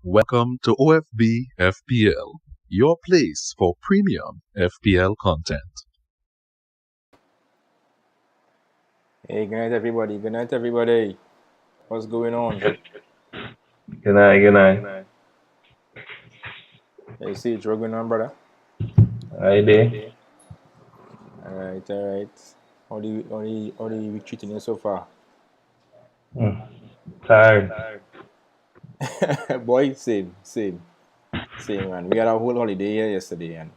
Welcome to OFB FPL, your place for premium FPL content. Hey, good night, everybody. Good night, everybody. What's going on? Good night. Hey, see, what's going on, brother? Hi there. All right. How the week treating you so far? Tired. Boy, same, man. We had a whole holiday here yesterday, and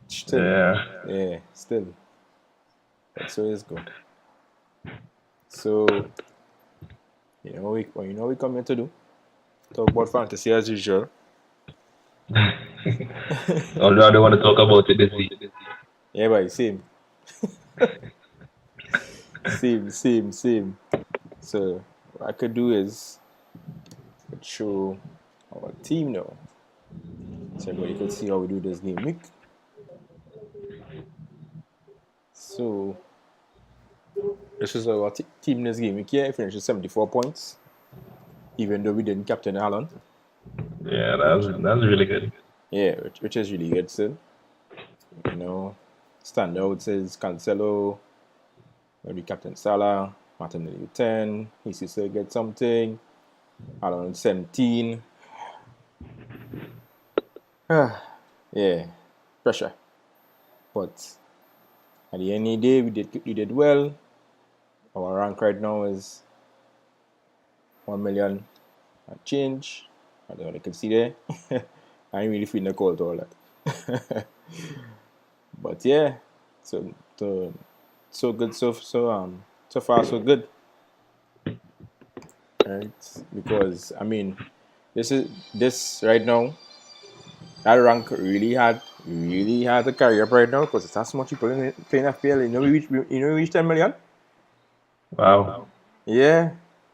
still, still. That's so it's good. So, we come here to do? Talk about fantasy as usual. Although I don't want to talk about it this week. Yeah, boy, same. Same. So, what I could do is show our team now. So everybody could see how we do this game week. So this is our team this game week. Yeah, finished with 74 points, even though we didn't captain Haaland. Yeah, that's really good. Yeah, which is really good still. Standouts is Cancelo, maybe Captain Salah, Martinelli 10, he still get something. Haaland 17. Yeah, pressure. But at the end of the day, we did well. Our rank right now is 1 million and change. I don't know what you can see there. I ain't really feeling the cold to all that. But yeah, so good, so far so good. Right? Because I mean, this right now, that rank really had to carry up right now because it's not so much people playing FPL. We reached 10 million. Wow. Yeah.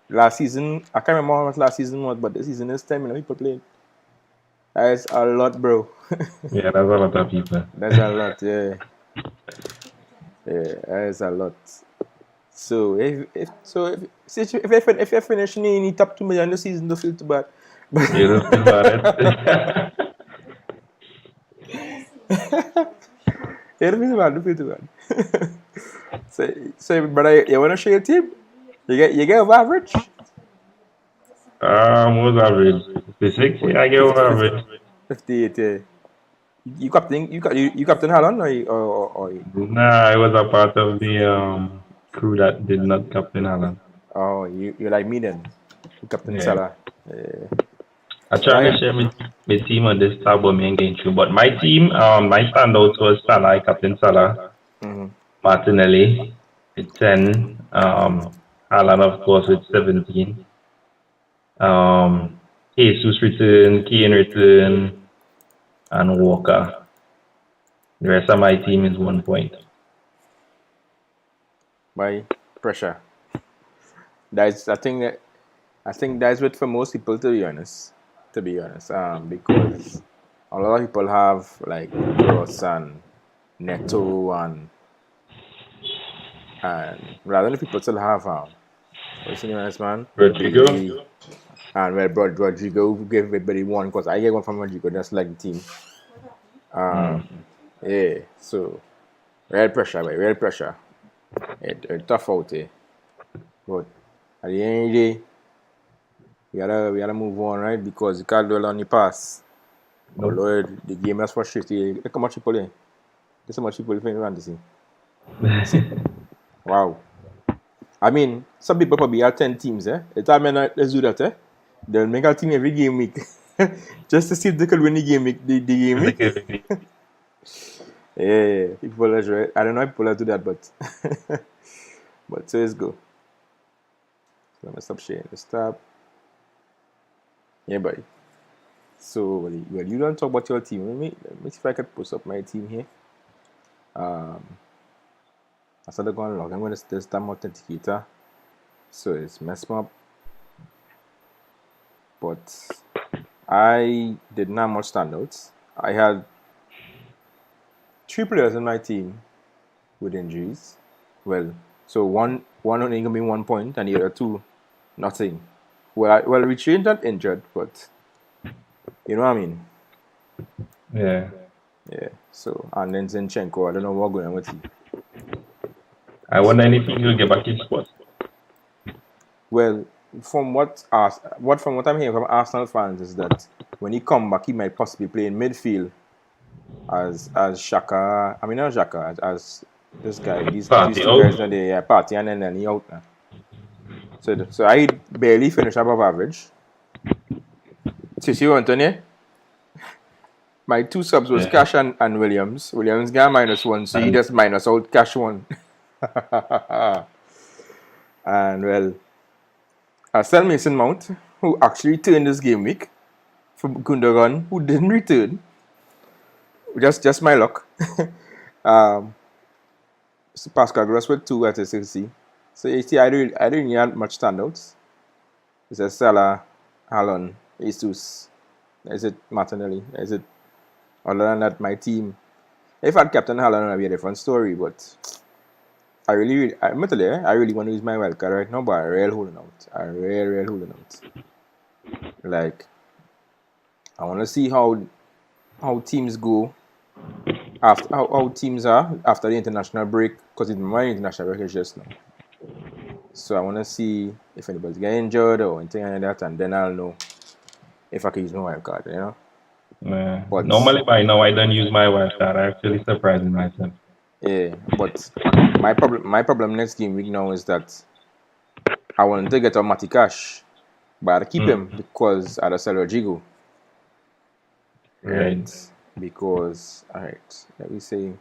Last season, I can't remember how much last season was, but this season is 10 million people playing. That is a lot, bro. Yeah, that's a lot of people. That's a lot, yeah. Yeah, that is a lot. So if you finish in the top 2 million this season, don't feel too bad. You don't feel bad. Yeah, don't feel too bad. So brother, you wanna share your team? You get above average? What's average? 56? Yeah, I get what average. 58, yeah. You captain Haaland or Nah, I was a part of the crew that did not captain Haaland. oh you like me then? You captain Yeah. Salah. Yeah. I try to share my team on this tab, but me ain't getting through. But my team, my standouts was Salah, Captain Salah, Martinelli with 10, Haaland, of course, with 17. Jesus return, Kane return, and Walker. The rest of my team is 1 point. By pressure. I think that's what for most people, to be honest. Because a lot of people have like Gross and Neto and rather than people still have what's the name of this man? Rodrigo? And Rodrigo gave everybody one because I get one from Rodrigo, that's like the team. Yeah, so real pressure. It's tough out there. But at the end of the day, we gotta move on, right? Because you can't dwell on the past. Oh Lord, the game is frustrating. Look how much people in. There's so much people playing fantasy. Wow. I mean, some people probably have 10 teams, eh? Let's do that, eh? They'll make a team every game week. Just to see if they could win the game week. The game week. Yeah, people are right. I don't know if people do that, but but so let's go. So let me stop sharing. Stop. Yeah, buddy. So well, you don't talk about your team. Let me see if I can post up my team here. I started going log. I'm going to test time authenticator. So it's messed up. But I did not much standouts. I had 3 players in my team with injuries. Well, so one only gonna be 1 point, and the other 2 nothing. Well, Richie ain't that injured, but You know what I mean? Yeah. Yeah. So, and then Zinchenko, I don't know what's going on with him. I wonder anything he'll get back his spot. Well, from what I'm hearing from Arsenal fans is that when he come back, he might possibly play in midfield as Xhaka. I mean, not Xhaka, as this guy. These Party two out. guys that they party and then he out now. So I barely finish above average. So see what Anthony? My two subs was Yeah. Cash and Williams. Williams got -1, so he just minus out Cash 1. And well, I sell Mason Mount, who actually turned this game week, from Gundogan, who didn't return. Just my luck. So Pascal Gross with 2 at SLC. So you see, I didn't have much standouts. It's a Salah, Haaland, Jesus. Is it Martinelli? Is it? Other than that, my team. If I had Captain Haaland, it would be a different story. But I really want to use my wildcard right now, but I'm real holding out. I'm real holding out. Like, I want to see how teams go after how teams are after the international break, because my international break is just now. So I want to see if anybody's getting injured or anything like that, and then I'll know if I can use my wildcard. You know. Yeah. But Normally by now I don't use my wildcard. I'm actually surprising myself. yeah, but my problem next game week now is that I wanted to get a Matty Cash, but I had to keep him because I had to sell Rodrigo. Right. Because alright, let me say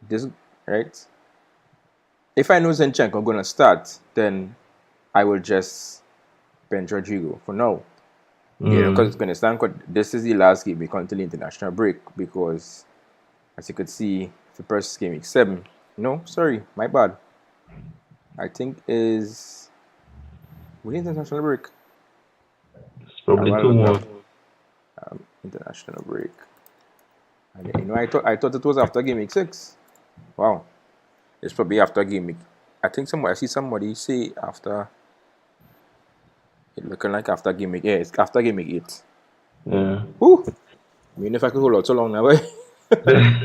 this right. If I know Zinchenko gonna start, then I will just bench Rodrigo for now. You know, because it's gonna stand. This is the last game week until the international break. Because as you could see, the first game week 7. No, sorry, my bad. I think is with international break. It's probably 2 more. International break. You know, I thought it was after game week 6. Wow, it's probably after game week. I think I see somebody say after. It looking like after game week. Yeah, it's after game week 8. Yeah. Whew. I mean, if I could hold out so long now, boy.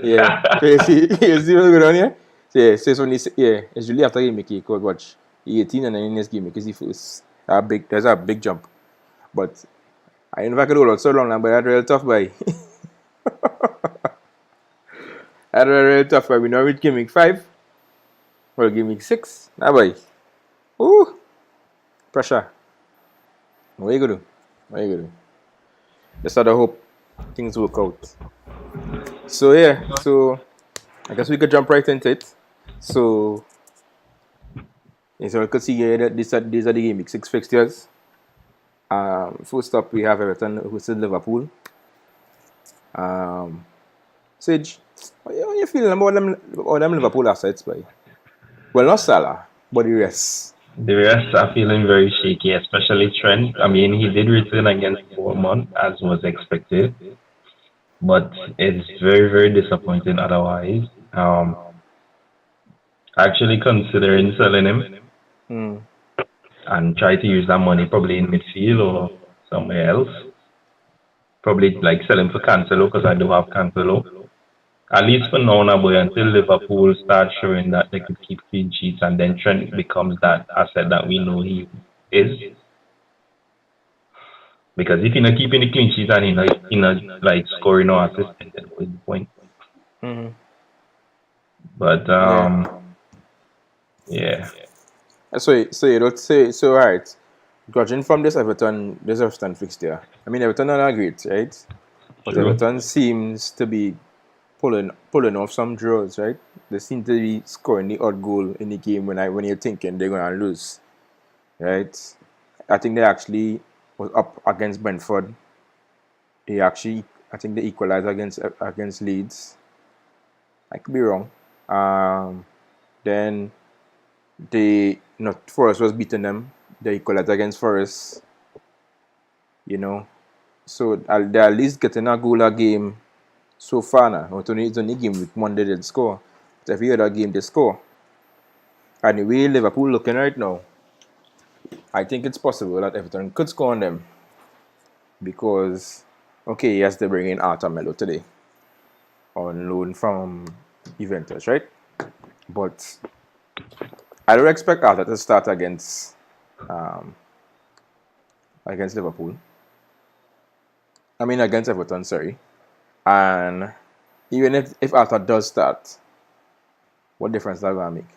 Yeah. So you see what's going on here? So yeah, so it's only, it's really after game week 8. Because watch, 18 and then in this game week is the first. There's a big jump. But I don't know if I could hold out so long now, but that's real tough, boy. That's real tough, boy. We know which game week 5. Well, game week 6. Nah, boy. Ooh. Pressure. What are you gonna do? Just out of hope things work out. So yeah, so I guess we could jump right into it. So we could see that these are the game week 6 fixtures. First up we have Everton versus Liverpool. Sage, how you feeling about them Liverpool assets, boy? Well, not Salah, but the rest. The rest are feeling very shaky, especially Trent. I mean, he did return against Bournemouth as was expected, but it's very, very disappointing otherwise. Actually considering selling him and try to use that money probably in midfield or somewhere else. Probably like sell him for Cancelo because I do have Cancelo. At least for now, boy, until Liverpool start showing that they could keep clean sheets and then Trent becomes that asset that we know he is. Because if you're not keeping the clean sheets and you're not like scoring or assisting, then what's the point? But yeah. So you don't say so, right? Judging from this Everton fixture, I mean Everton are not great, right? But True. Everton seems to be pulling off some draws, right? They seem to be scoring the odd goal in the game when you're thinking they're gonna lose, right? I think they actually was up against Brentford. I think they equalized against Leeds. I could be wrong. Then Forest was beating them. They equalized against Forest. You know, so they're at least getting a goal a game so far now. It's only game week 1 they did score. But every other game they score. And the way Liverpool looking right now, I think it's possible that Everton could score on them. because, okay, yes, they bring in Arthur Melo today on loan from Juventus, right? But I don't expect Arthur to start against Liverpool. I mean, against Everton, sorry. And even if Arthur does start, what difference that going to make?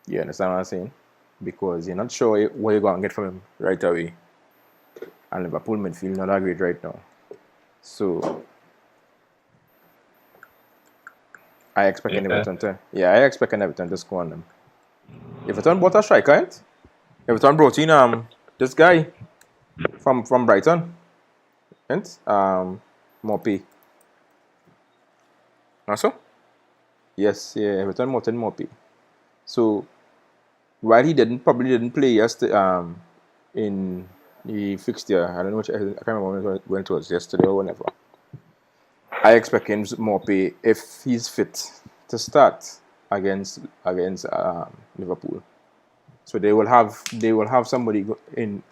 You understand what I'm saying? Because you're not sure what you're going to get from him right away. And Liverpool midfield not that great right now. So I expect Everton to score on them. Everton bought a striker, right? Everton brought in this guy from Brighton. Right? Mopey. Also? Yes, yeah, Everton brought in Mopey. So while he probably didn't play yesterday in the fixture, I don't know I can't remember when it was, yesterday or whenever. I expect him Mopey, if he's fit, to start against Liverpool. So they will have somebody in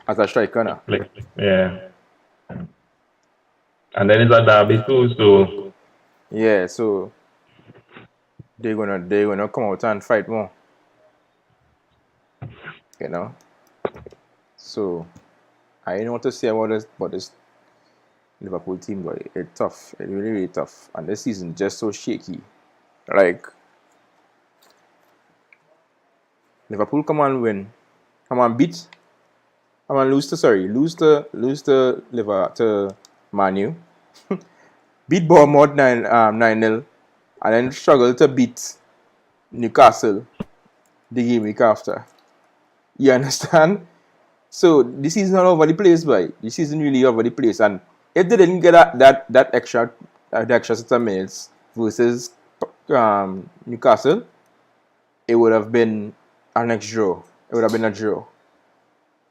as a striker now. Yeah. And then it's a derby too, so yeah, so they're gonna come out and fight more. You know. So I don't know what to say about this Liverpool team, but it's tough. It's really, really tough. And this season just so shaky. Like Liverpool come on win. Come on beat. Come on lose to Liverpool to Man U. Beat Bournemouth 9-0, and then struggle to beat Newcastle the game week after. You understand? So this season all over the place, boy. This season really all over the place. And if they didn't get that extra set of minutes versus Newcastle, it would have been our next draw. It would have been a draw.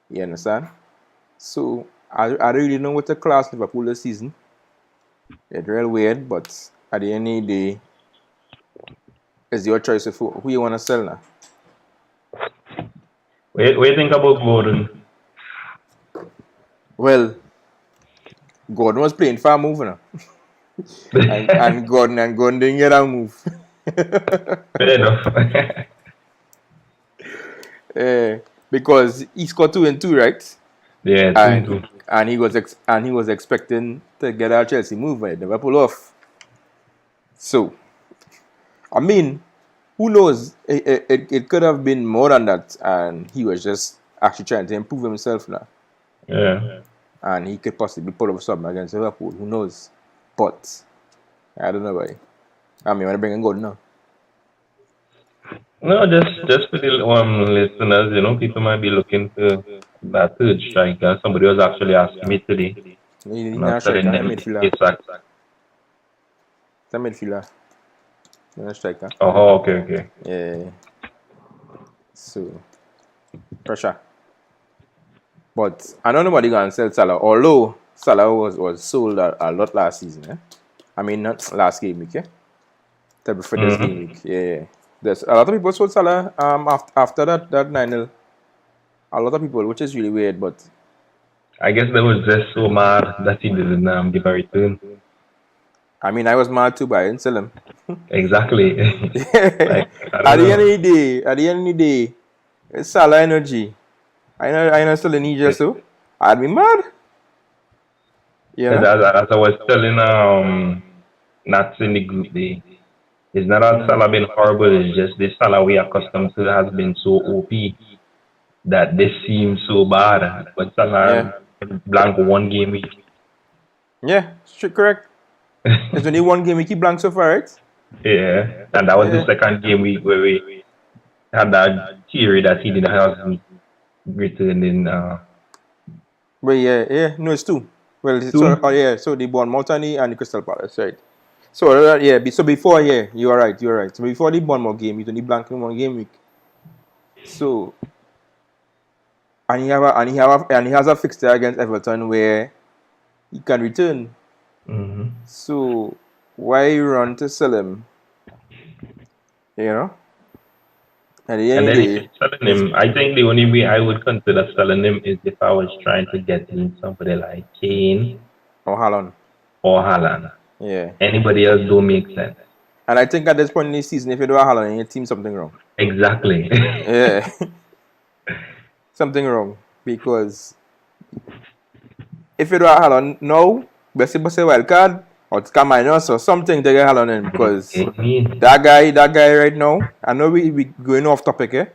You understand? So I don't really know what the class Liverpool this season. It's real weird, but at the end of the day, it's your choice of who you want to sell now. what do you think about Gordon? Well, Gordon was playing for a move now. and Gordon didn't get a move. Fair enough. Because he scored 2 and 2, right? Yeah, 2-2. And he was expecting to get a Chelsea move, but it never pull off. So, I mean, who knows? It could have been more than that, and he was just actually trying to improve himself now. Yeah. And he could possibly pull off something against Liverpool. Who knows? But I don't know why. I mean, want to bring in Gordon now? No, just for the listeners, people might be looking for that third striker. Somebody was actually asking me today. He's not a striker, he's a midfielder. It's a midfielder. He's not a striker. Oh, okay. Yeah. So, pressure. But I don't know nobody going to sell Salah. Although Salah was sold a lot last season. Eh? I mean, not last game week. For this game week. Yeah. There's a lot of people sold Salah after that 9-0. A lot of people, which is really weird, but I guess they was just so mad that he didn't give a return. I mean, I was mad too, but I didn't sell him. Exactly. At the end of the day, it's Salah energy. I know still need you, so I'd be mad. Yeah. As I was telling Nats in the group day, it's not that Salah been horrible, it's just this Salah we are accustomed to has been so OP that this seems so bad. But Salah blank 1 game week. Yeah, correct. There's only 1 game week he blank so far, right? Yeah, and that was the second game week where we had that theory that he didn't have written in. But no, it's 2. Well, so the Bournemouth and the Crystal Palace, right? So so before you are right. So before the Bournemouth game, he's only blank in 1 game week. So and he has a fixture against Everton where he can return. Mm-hmm. So why run to sell him? You know? At the And end of then the if day, you're selling him, I think the only way I would consider selling him is if I was trying to get in somebody like Kane or Haaland. or Haaland. Yeah. Anybody else don't make sense. And I think at this point in the season, if you do a Haaland in your team, something wrong. Exactly. Yeah. Something wrong. Because if you do a Haaland now, best say wild card or it's minus or something to get Haaland in. Because that guy right now, I know we going off topic here,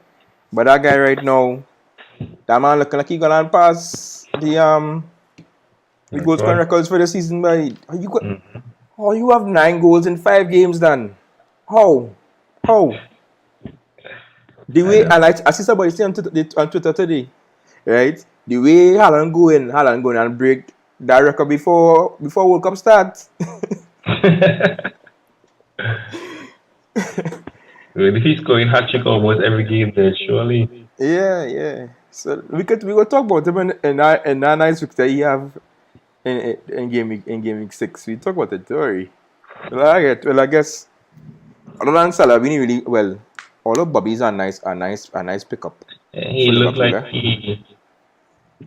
but that guy right now, that man looking like he gonna pass the goal scoring records for the season. By you have 9 goals in 5 games done. How? The way I see somebody say on Twitter today, right? The way Haaland going and break that record before World Cup starts. If he's scoring hat trick almost every game, there surely. Yeah. So we will talk about him in that nice victory he have in Gameweek 6. We talk about it, don't worry. Well, I guess other than Salah, we really well. Although Bobby's a nice pickup. He looked like he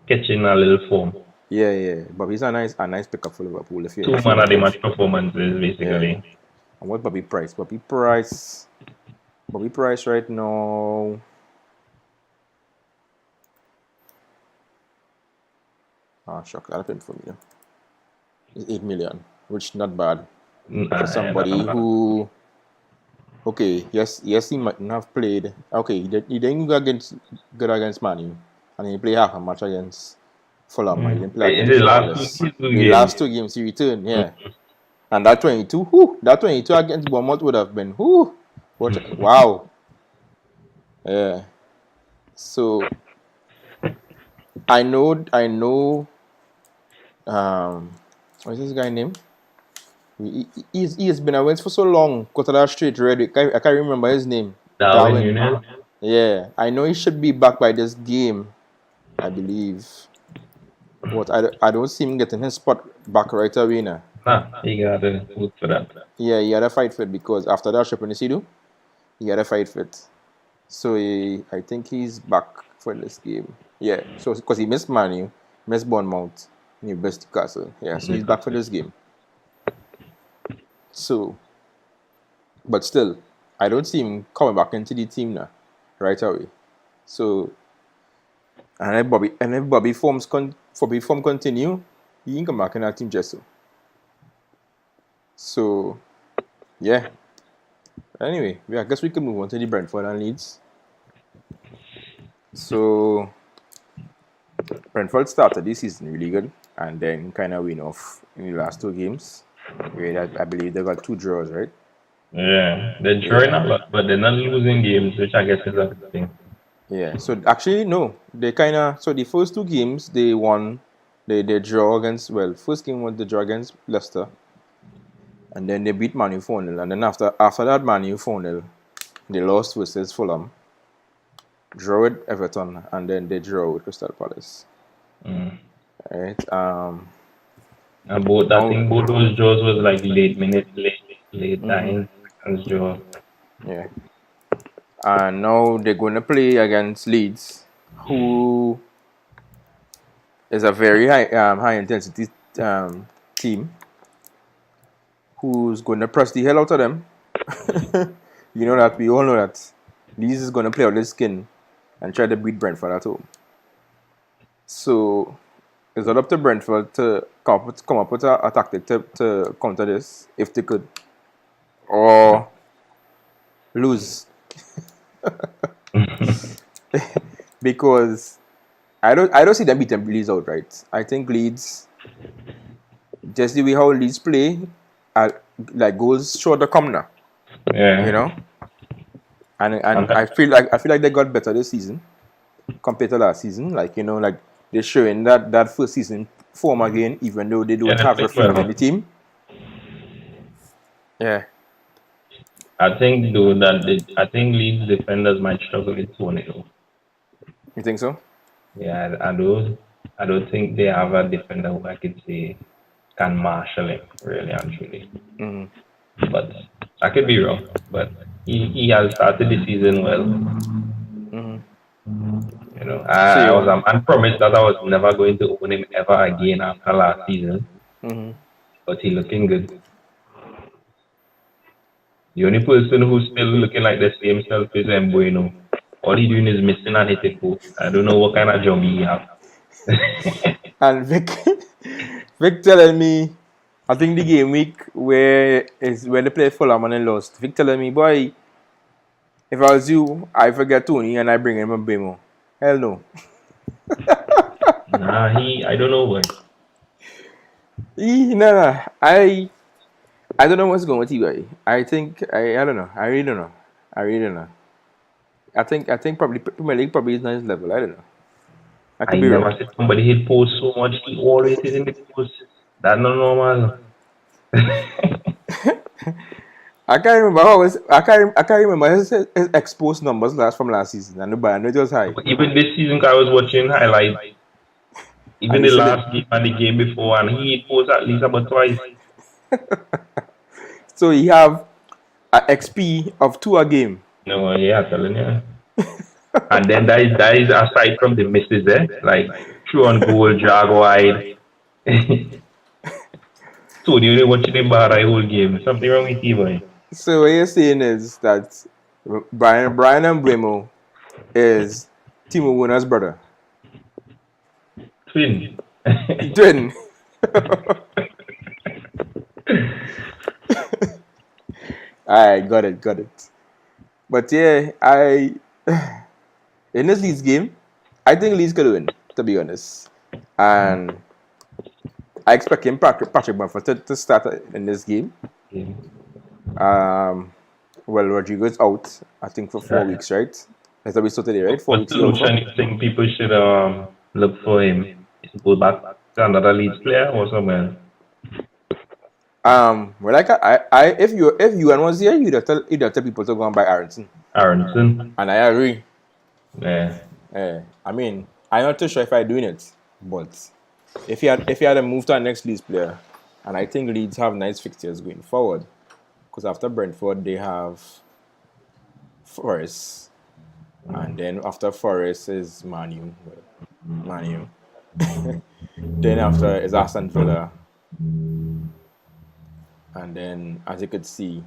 catching a little form. Yeah. Bobby's a nice pickup for Liverpool. If you 2 man of the match performances, basically. Yeah. And what Bobby Price? Bobby Price right now. Shock. I'll pay for me. It's 8 million, which not bad for somebody who. Okay, yes, he might not have played. Okay, he didn't go good against Man U, and he played half a match against Fulham. He didn't play against the last 2 games he returned. Yeah, and that 22 against Bournemouth would have been wow. Yeah. So I know. What's this guy's name? He has been away for so long. Qatar straight red. I can't remember his name. Darwin. Yeah, I know he should be back by this game, I believe. What I don't see him getting his spot back right away now. He got to look for that. Yeah, he had a fight fit because after that trip in the Sidu, he had a fight fit. So I think he's back for this game. Yeah, so because he missed Man U, missed Bournemouth, and he missed Newcastle. Yeah, so he's back for this game. So, but still, I don't see him coming back into the team now, right away. So, and if Bobby form continue, he can come back in that team just so. So, yeah. Anyway, I guess we can move on to the Brentford and Leeds. So, Brentford started this season really good and then kind of win off in the last 2 games. I believe they got 2 draws, right? Yeah, they're drawing a lot, but they're not losing games, which I guess is a good thing. Yeah, so actually, no. So the first 2 games, they won. They draw against, first game was the draw against Leicester. And then they beat Man U 4-0. And then after that Man U 4-0, they lost versus Fulham, draw with Everton, and then they draw with Crystal Palace. Right? And I think both those draws was like late times draw. Yeah. And now they're going to play against Leeds, who is a very high intensity team, who's going to press the hell out of them. We all know that Leeds is going to play out his skin and try to beat Brentford at home. So it's not up to Brentford to come up with a tactic to counter this, if they could, or lose. Because I don't see them beating Leeds outright. I think Leeds, just the way how Leeds play, like goals short of come now. Yeah. And I feel like they got better this season compared to last season. Like they're showing that first season form again, even though they don't have Rafinha in the team. Yeah. I think Leeds defenders might struggle with Tony. You think so? Yeah, I don't think they have a defender who I could say can marshal him really and truly. But I could be wrong. But he has started the season well. You know, I was a man promised that I was never going to own him ever again after last season. But he looking good. The only person who's still looking like the same self is Mbueno. All he doing is missing and hitting post. I don't know what kind of job he have. And Vic telling me, I think the game week where they played Fulham and they lost. Vic telling me, boy, if I was you, I forget Tony and I bring him a Bemo. Hell no. Nah, I don't know what. No. I don't know what's going with you. I think I don't know. I really don't know. I think probably Premier League probably is not his level. I don't know. I never said somebody hit post so much. He always is in the post. That's not normal. I can't remember his exposed numbers from last season. I know it was high. But even this season, I was watching highlights. Even the last game and the game before, and he hit post at least about twice. So he have an XP of 2 a game. No, yeah, telling you. And then that is aside from the misses, like through on goal, drag wide. So the only watching the bar the whole game. Something wrong with you, boy. So what you're saying is that Brian Mbuemo is Timo Werner's brother. Twin. Twin. I got it. But yeah, in this Leeds game, I think Leeds could win, to be honest. And I expect him, Patrick Bamford, to start in this game. Well, Rodrigo's out, I think, for 4 weeks, right? That's what we saw today, right? 4 weeks. What solution you think people should look for him? Is he go back to another Leeds player or somewhere? Well, like if you was here, you'd have tell people to go and buy Aronson. And I agree. Yeah. I mean, I'm not too sure if I'm doing it, but if you had to move to our next Leeds player, and I think Leeds have nice fixtures going forward, because after Brentford they have Forest, and then after Forest is Man U. Then after is Aston Villa. And then, as you could see,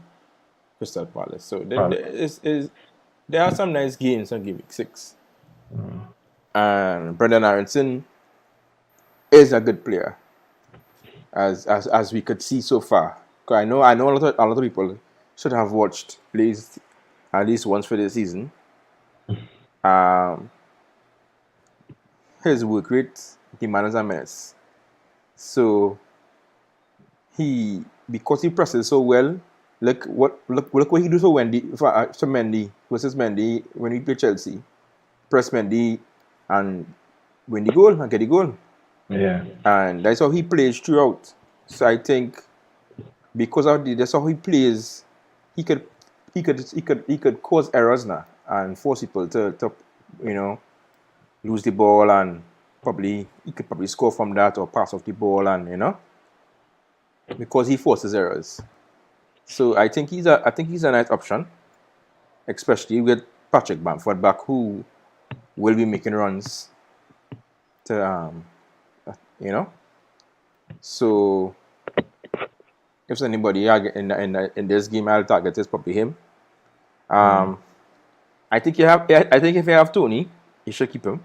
Crystal Palace. So there are some nice games on GW6. And Brendan Aronson is a good player, as we could see so far. Because I know a lot of people should have watched at least once for this season. His work rate, the man is a menace. So because he presses so well, look what he do for Mendy versus Mendy when he played Chelsea. Press Mendy and win the goal and get the goal. Yeah. And that's how he plays throughout. So I think because of that's how he plays, he could cause errors now and force people to lose the ball, and he could probably score from that or pass off the ball, and because he forces errors. So I think he's a nice option, especially with Patrick Bamford back, who will be making runs to So if there's anybody in this game I'll target, is probably him. I think if you have Tony, you should keep him.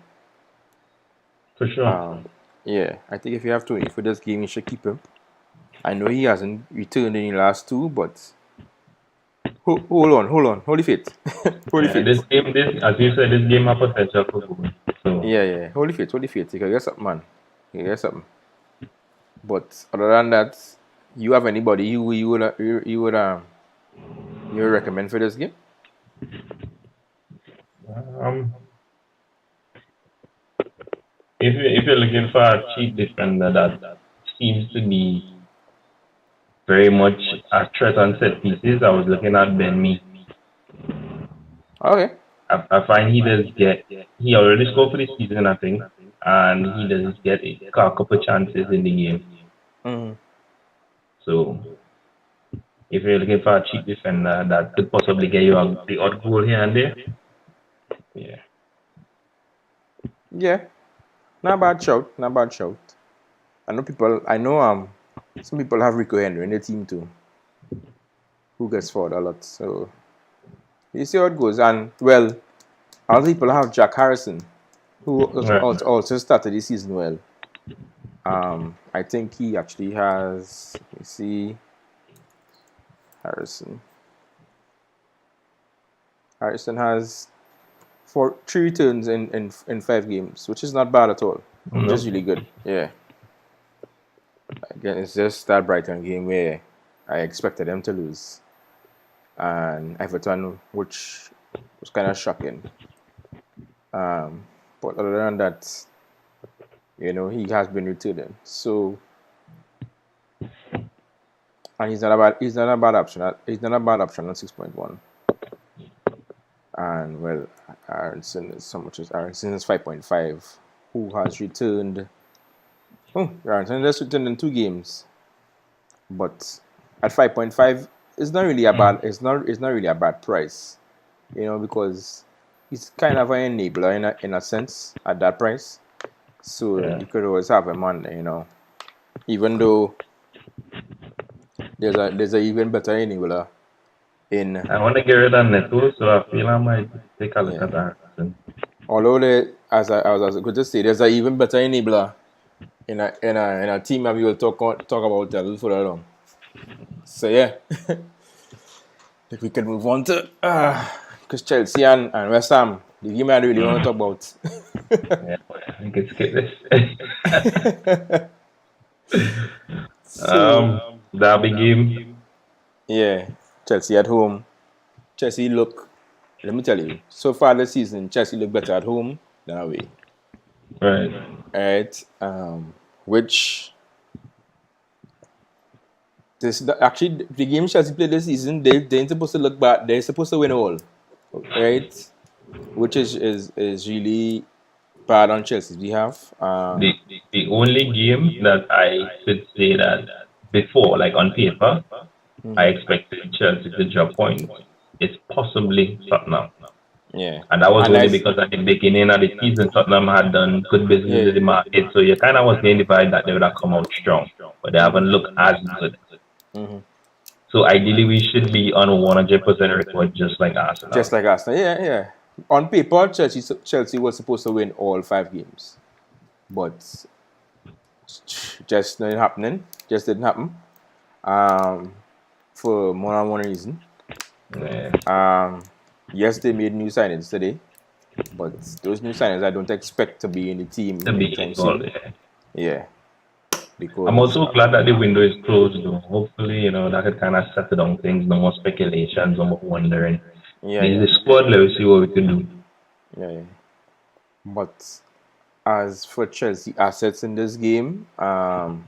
For sure. I think if you have Tony for this game, you should keep him. I know he hasn't returned in the last 2, but hold on, hold the faith. This game, as you said, this game has potential for good. So yeah, hold the faith. You can get something, man. You can get something. But other than that, you have anybody you would recommend for this game? If you're looking for a cheap defender that seems to be very much a threat on set pieces, I was looking at Ben Mee. Okay. I find he already scored for the season, I think, and he does get a couple chances in the game. Mm-hmm. So if you're looking for a cheap defender that could possibly get you the odd goal here and there, yeah. Yeah, not bad shout. Not bad shout. I know some people have Rico Henry in their team too, who gets forward a lot. So you see how it goes. And well, other people have Jack Harrison, who also started the season well. I think he actually has. Let me see. Harrison has 3 returns in 5 games, which is not bad at all. Which is really good. Yeah. Again, it's just that Brighton game where I expected them to lose, and Everton, which was kind of shocking. But other than that, he has been returning. So, and he's not a bad option. He's not a bad option at 6.1. And well, Aronson is 5.5. Who has returned? Aronson has returned in 2 games, but at 5.5, it's not really a bad. It's not really a bad price, because he's kind of an enabler in a sense at that price. So you could always have him on, even though there's a even better enabler in. I want to get rid of Neto, so I feel I might take a look at that. Although as I was going to say, there's an even better enabler in a team that we will talk about a little further along. So yeah, if we can move on to because Chelsea and West Ham, the game I really want to talk about. Yeah, I can skip this. Derby game. Yeah, Chelsea at home. Chelsea look. Let me tell you, so far this season, Chelsea look better at home than away. Right. Which actually the games Chelsea played this season, they ain't supposed to look bad. They're supposed to win all, right? Which is really bad on Chelsea's behalf. The only game that I could say that before, like on paper, I expected Chelsea to drop points. It's possibly Tottenham. Yeah. And that was only because at the beginning of the season, Tottenham had done good business in the market. So you kind of was getting the vibe that they would have come out strong. But they haven't looked as good. So ideally, we should be on 100% record just like Arsenal. Just like Arsenal, yeah. On paper, Chelsea was supposed to win all 5 games. But just not happening. Just didn't happen. For more than one reason. Yeah. Yes, they made new signings today, but those new signings I don't expect to be in the team anytime soon. Yeah. Because I'm also glad that the window is closed, though. Hopefully, that could kind of settle down things. No more speculations, no more wondering. The squad, let's see what we can do. Yeah. But as for Chelsea assets in this game, only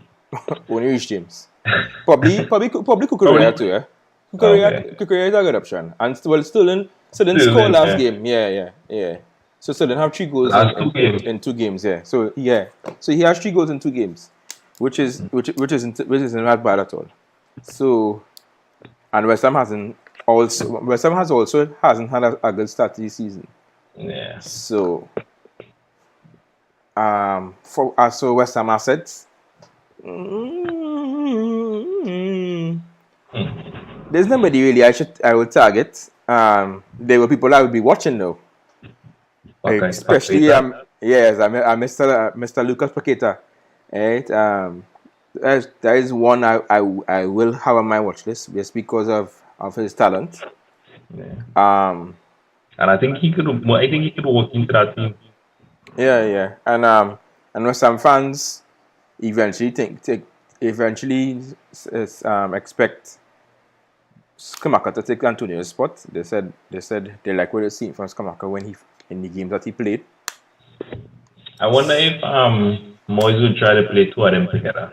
Rich James. Probably Kukurea too, yeah. Kukurea is a good option, and Sterling score last game. Yeah. So Sterling have 3 goals in 2 games. Yeah. So he has 3 goals in 2 games, which isn't not bad at all. So, and West Ham hasn't had a good start to the season. Yeah. So, so West Ham assets. There's nobody really I would target. There were people I would be watching though. Okay. Especially Mr. Lucas Paqueta. Right. That is one I will have on my watch list just because of his talent. Yeah. And I think he could walk into that team. Yeah. And West Ham fans eventually expect Skamaka to take Antonio's spot. They said they like what they seen from Skamaka when in the games that he played. I wonder if Moyes would try to play 2 of them together.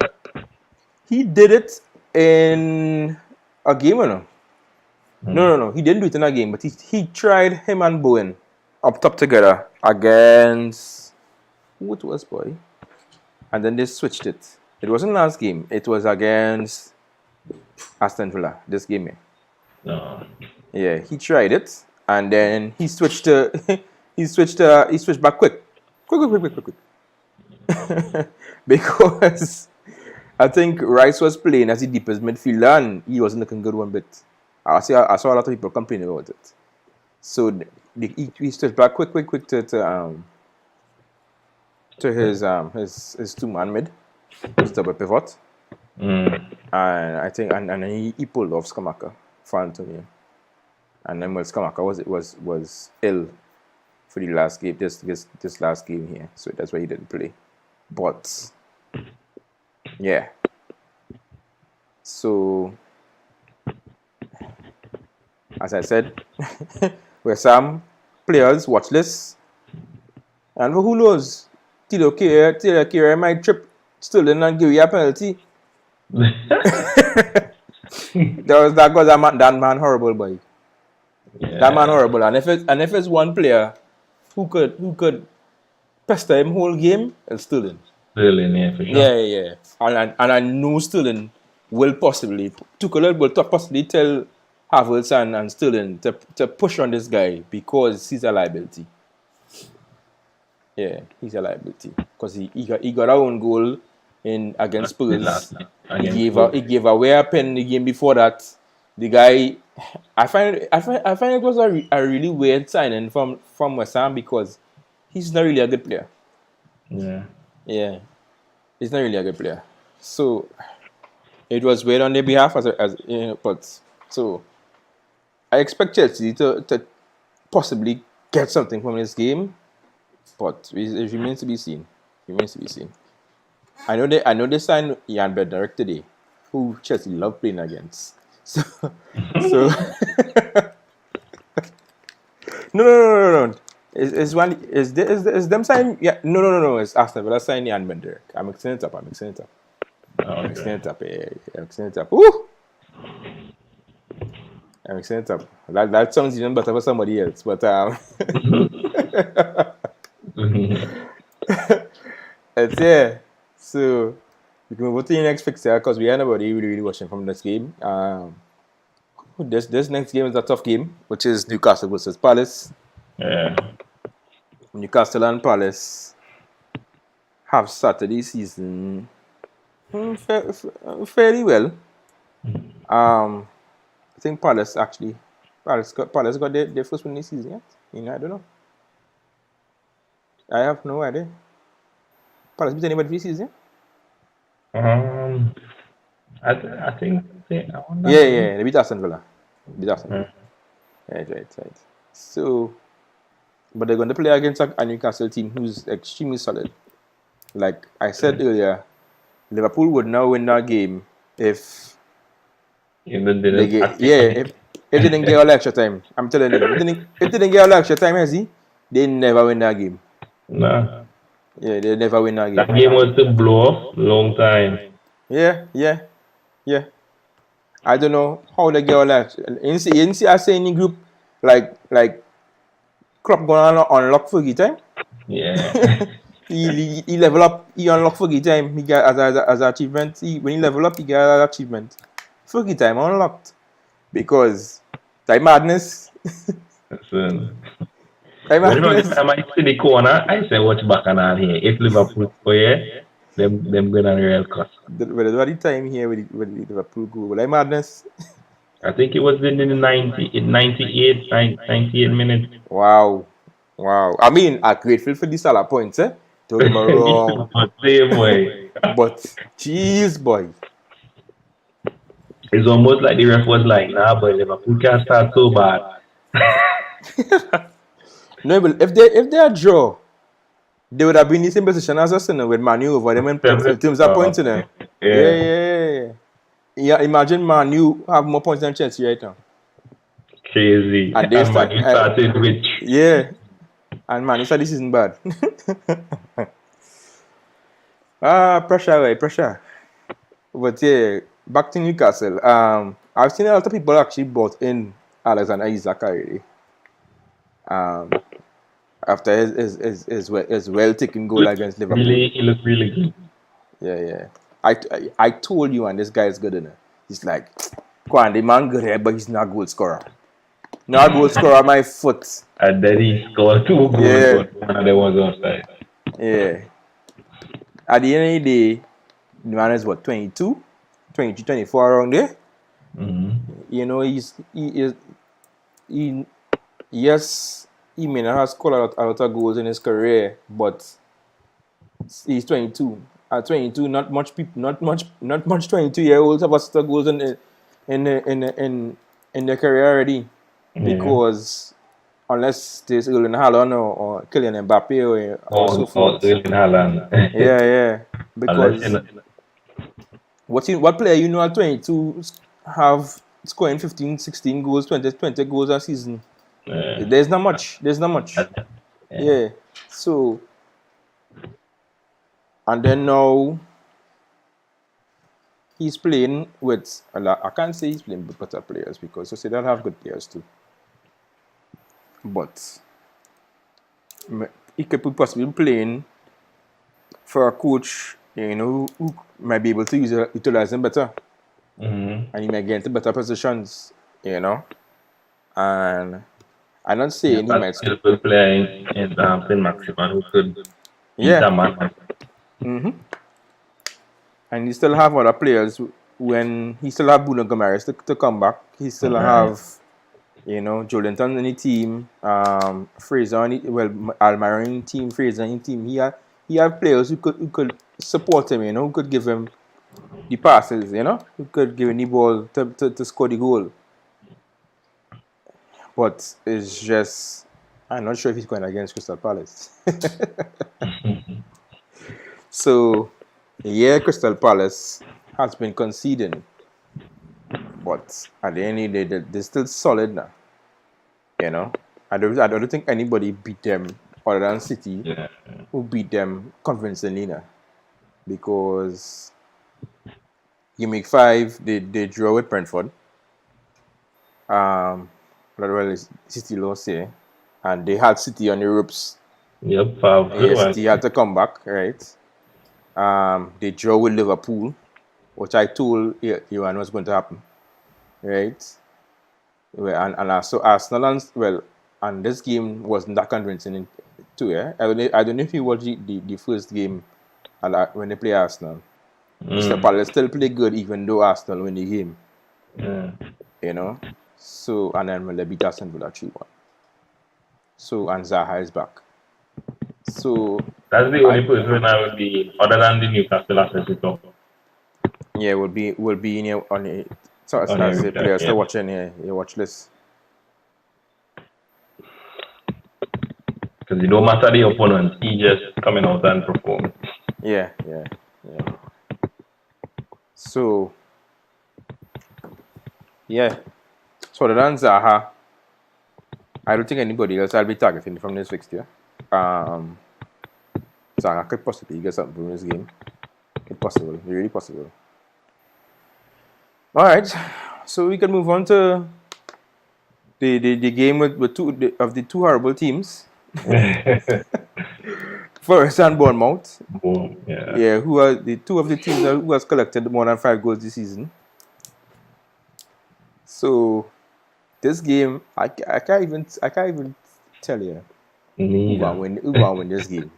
He did it in a game or no? No. He didn't do it in a game, but he tried him and Bowen up top together against who it was, boy. And then they switched it. It wasn't last game. It was against Aston Villa. This game here. No. Yeah, he tried it, and then he switched back quick. Quick. Because I think Rice was playing as the deepest midfielder and he wasn't looking good one bit. I saw a lot of people complaining about it. So he stepped back quick to his 2-man mid, his double pivot. And I think and he pulled off Skamaka for Antonio. And then Skamaka was ill for the last game, this last game here. So that's why he didn't play. But yeah. So as I said, where some players watch this, and who knows, Tilo Kira might trip still and give you a penalty. that man horrible, boy. Yeah. That man horrible. And if it's one player who could pester him whole game, it's Sterling. Yeah, for sure. Yeah. And I know Sterling will possibly tell Havertz and Sterling to push on this guy because he's a liability. Yeah, he's a liability because he got our own goal against Spurs. He gave away a pen the game before that. The guy, I find it was a really weird signing from West Ham because he's not really a good player. Yeah, he's not really a good player. So it was weird on their behalf but so I expect Chelsea to possibly get something from this game, but it remains to be seen. I know they signed Jan Bednarek today, who Chelsea love playing against. So no. Is them signing? Yeah, no. It's Arsenal Villa signing Jan Bednarek. I'm mixing it up. I'm mixing it up. Woo! I'm mixing it up. That sounds even better for somebody else, but it's yeah. So we can move on to the next fixture because we are nobody really watching from this game. This next game is a tough game, which is Newcastle versus Palace. Yeah. Newcastle and Palace have started the season fairly well. I think Palace got their first win this season yet. I don't know. I have no idea. Palace beat anybody this season? I think they beat Aston Villa. Right. So, but they're going to play against a Newcastle team who's extremely solid. Like I said earlier, Liverpool would now win that game if they didn't get all extra time. I'm telling you, if they didn't get all extra time, they never win that game. Nah. Yeah, they never win that game. That game was to blow off long time. Yeah. I don't know how they get all that. You see I say in the group like Klopp going on unlock Fergie time. Yeah. he level up. He unlock Fergie time. He got as achievement. When he level up, he got an achievement. Fergie time unlocked because time madness. When I see the corner, I say watch back on all here. If Liverpool go here, them going on real cost. But what the time here with Liverpool go? Like madness. I think it was in the 98 minutes. Wow. I mean, I'm grateful for the Salah points, Don't get me wrong. But jeez, boy. It's almost like the ref was like, nah, boy, Liverpool can't start so bad. No, but if they are draw, they would have been in the same position as us with Manu over them in terms of points in them. Yeah, imagine Manu have more points than Chelsea right now. Crazy. And they started rich. Yeah. And Manu said this isn't bad. Pressure. But yeah, back to Newcastle. I've seen a lot of people actually bought in Alexander Isak already. After his well taken goal against Liverpool. He looked really good. Yeah. I told you, and this guy is good enough. He's like, Kwan, the man good here, but he's not a goal scorer. Not a goal scorer on my foot. And then he scored 2 goals, but one of them was offside. Yeah. At the end of the day, the man is what, 22, 24 around there. You know, yes, he may not have scored a lot of goals in his career, but he's 22. At 22, not much 22-year-olds have a lot of goals in their career already, because unless there's Erling Haaland or Kylian Mbappe or so forth. Erling Haaland. Yeah. Because what player you know at 22 have scoring 15, 16 goals, 20 goals a season? There's not much. Yeah. So, and then now he's playing with a lot. I can't say he's playing with better players, because they don't have good players too. But he could possibly be playing for a coach, you know, who might be able to utilize him better. And he might get into better positions, you know. And I'm not saying he might. He could play in Saint-Maximin, who could beat a man. And he still have other players. When he still have Bruno Gomes to come back, he still have, you know, Jolinton in the team, Fraser on Almiron in the team, Fraser in the team. He have players who could support him, you know, who could give him the passes, you know, who could give him the ball to score the goal. But it's just, I'm not sure if he's going against Crystal Palace. So, yeah, Crystal Palace has been conceding, but at the end of the day, they're still solid now. You know, I don't think anybody beat them other than City, who beat them convincingly now. Because Gameweek 5, they draw with Brentford. City lost here, and they had City on the ropes. Yep. City had to come back, right? They draw with Liverpool, which I told you was going to happen, right? Well, and so Arsenal, and this game wasn't that convincing too. Yeah, I don't know if you watched the first game, when they play Arsenal. Crystal Palace still play good, even though Arsenal win the game. You know, so, and then when they beat Aston Villa 3-1. So, and Zaha is back. So that's the only person I would be, other than the Newcastle assistant. Yeah, will be in here on the as the players still watching here. You watch this. Because it don't matter the opponent, he just coming out and perform. Yeah. So, yeah. So other than Zaha, I don't think anybody else I'll be targeting from this fixture. Zaha could possibly get something from this game. It's possible, really possible. All right, so we can move on to the game with two of the two horrible teams. Forest and Bournemouth. Yeah, who are the two of the teams who has collected more than 5 goals this season. So this game, I can't even tell you who gonna win this game.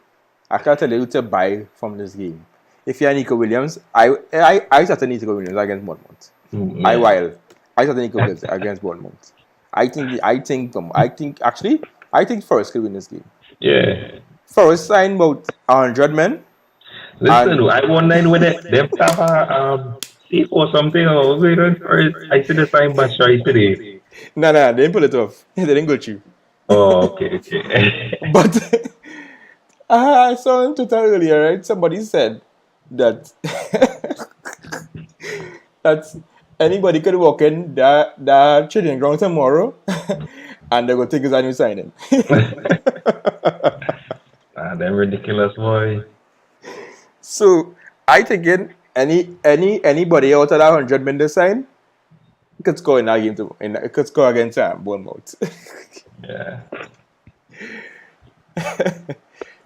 I can't tell you who to buy from this game. If you're Nico Williams, I started Nico Williams against Bournemouth. I started Nico Williams against Bournemouth. I think Forest could win this game. Yeah. Forest signed about 100 men. Listen, I wonder whether they have a safe or something, or I see the sign back right today. No, they didn't pull it off. They didn't go through. Oh, okay. But I saw on Twitter earlier, right? Somebody said that anybody could walk in that training ground tomorrow and they're going to take his annual signing. They're ridiculous, boy. So I think anybody out of that 100 men they sign could score in that game too. It could score against Bournemouth. Yeah.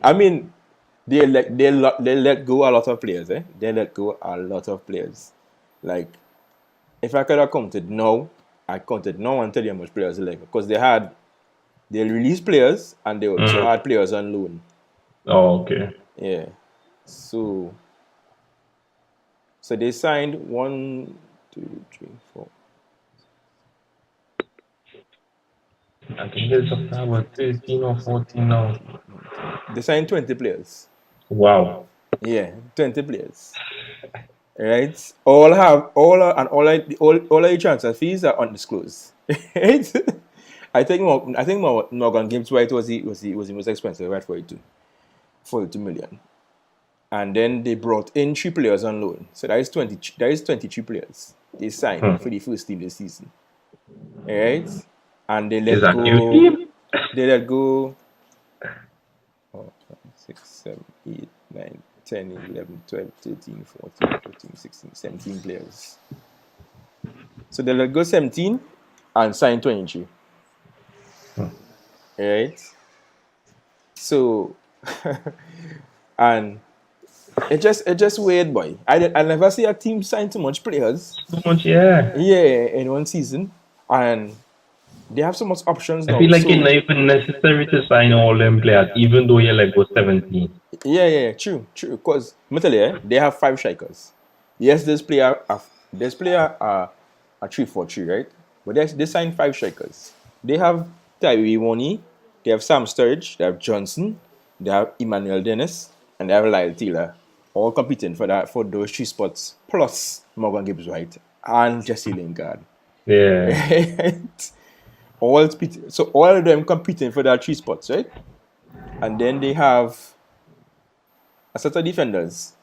I mean, they let go a lot of players. They let go a lot of players. Like, if I could have counted now and tell you how much players they let go, because they released players and they also had players on loan. Oh, okay. Yeah. So they signed 1, 2, 3, 4. I think it's up to about 13 or 14 now. They signed 20 players. Wow. Yeah, 20 players. Right? All of the transfer fees are undisclosed. Right? I think Morgan Gibbs White was the most expensive, right? 42 million. And then they brought in 3 players on loan. So that is 23 players they signed for the first team this season. Alright? And they Is let that new go team? 6, 7, 8, 9, 10, 11, 12, 13, 14, 15, 16, 17 players. So they let go 17 and sign 23. Right? So and it just weird, boy. I never see a team sign too much players. So much, yeah. Yeah, in one season. And they have so much options I now. feel like So it's not even necessary to sign all them players, even though you're like go 17. yeah, true. Because mentally, they have 5 strikers. Yes, this player a 3-4-3, right? But they signed 5 strikers. They have Tyree Woney, they have Sam Sturridge, they have Johnson, they have Emmanuel Dennis, and they have Lyle Taylor, all competing for those 3 spots, plus Morgan Gibbs White and Jesse Lingard. Yeah. So all of them competing for that 3 spots, right? And then they have a set of defenders.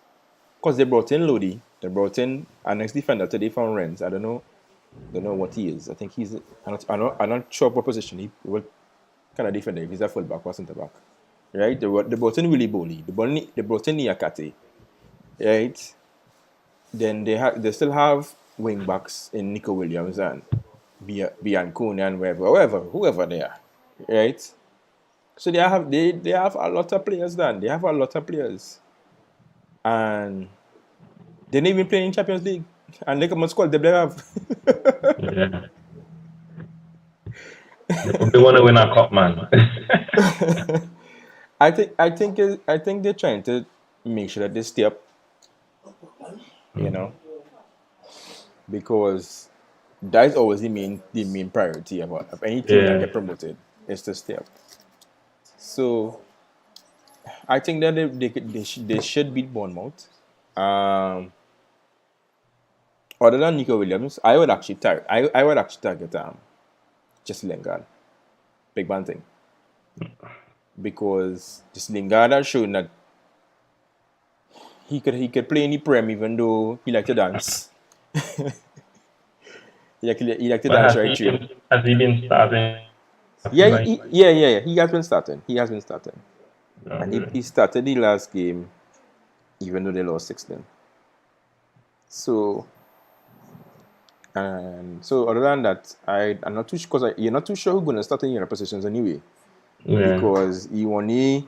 Because they brought in Lodi, they brought in our next defender today from Rennes. I don't know what he is. I think he's. I'm not sure what position what kind of defender. If he's a fullback or centre back, right? They brought in Willy Bowley. They brought in Niakate, right? Then they still have wing backs in Nico Williams and Biancone and whoever they are, right? So they have a lot of players. Then they have a lot of players, and they didn't even play in Champions League. And look how much squad they have. Yeah. They probably want to win a cup, man. I think they're trying to make sure that they stay up, you know, because that is always the main priority of any team that get promoted is to stay up. So I think that they should beat Bournemouth. Other than Nico Williams, I would actually target Jesse Lingard. Big man thing. Because Jesse Lingard has shown that he could play in the Prem even though he liked to dance. he liked to dance right through. Has he been starting? Yeah, he has been starting. And he started the last game even though they lost 6-0. So other than that, I'm not too sure because you're not too sure who's gonna start in your positions anyway. Yeah. Because he only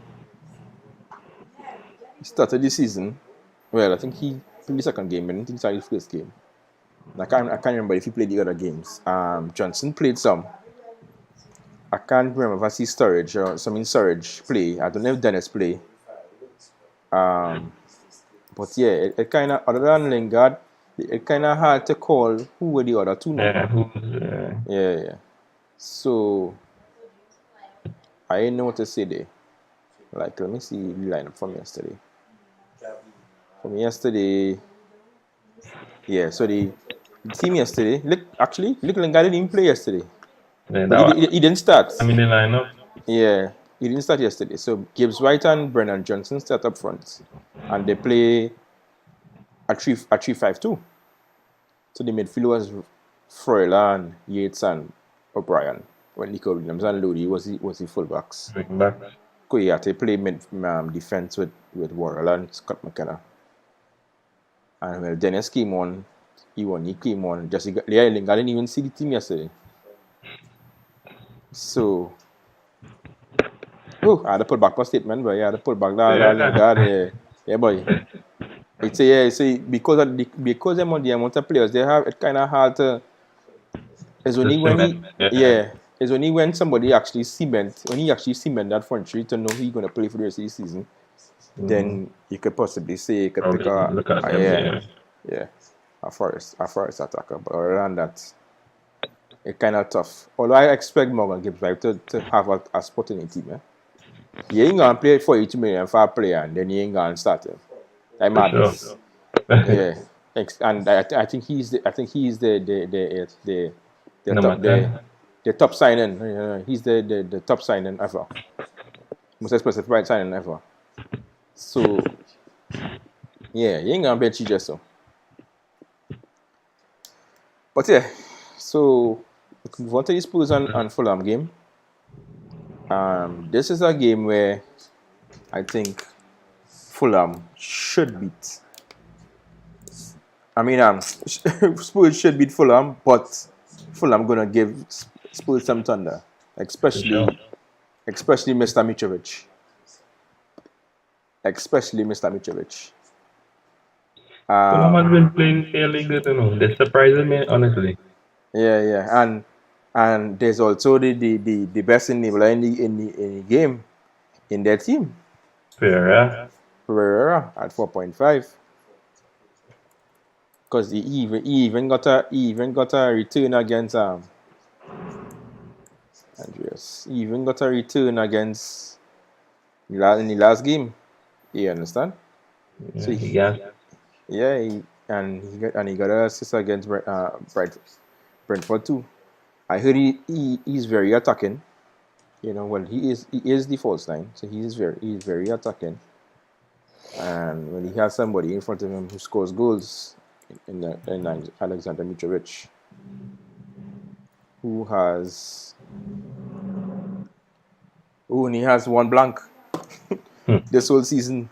started this season. Well, I think he played the second game, but I didn't think he started the first game. I can't remember if he played the other games. Johnson played some. I can't remember if I see Sturridge or something Sturridge play. I don't know if Dennis play. But yeah, it kind of, other than Lingard, it kind of hard to call who were the other two now. Yeah. So I didn't know what to say there. Like, let me see the lineup from yesterday. Yeah. So the team yesterday. Look, Lingard didn't even play yesterday. Yeah, But he didn't start. I mean the lineup. Yeah, he didn't start yesterday. So Gibbs White and Brennan Johnson start up front, and they play a 3-5-2. So the midfield was Froilan, Yates, and O'Brien. When Nico Williams and Lodi was the fullbacks. Koyate played defense with Worrell and Scott McKenna. And when Dennis came on, he came on. Lingard didn't even see the team yesterday. So, I had to put back my statement, but yeah, I had to put back Lingard. Yeah, boy. It's because of the amount of players they have, it's kind of hard to. It's only when somebody actually cement that front three to know who he's going to play for the rest of the season. then you could possibly say you could pick Probably look at them, a Forest attacker. But other than that, it's kind of tough. Although I expect Morgan Gibbs to have a spot in the team. You ain't gonna play 42 million for a player and then you ain't gonna start him. Like madness. Sure. And I think he's the top signing. He's the top signing ever. Most expensive signing ever. So yeah, you ain't gonna bench just so. But yeah, so we can move on to the Spurs and Fulham game. This is a game where I think Fulham should beat. I mean, Spurs should beat Fulham, but Fulham gonna give Spurs some thunder, especially Mr. Mitrovic. Fulham has been playing fairly good, They're surprising me, honestly. Yeah, and there's also the best enabler in the game in their team. Pereira at 4.5. Because he even got a return against Andreas. He even got a return against in the last game. You understand? Yeah, So he got an assist against Brentford too. I heard he's very attacking. Well, he is the false nine, so he's very attacking. And when he has somebody in front of him who scores goals, in Alexander Mitrovic, who only has one blank this whole season.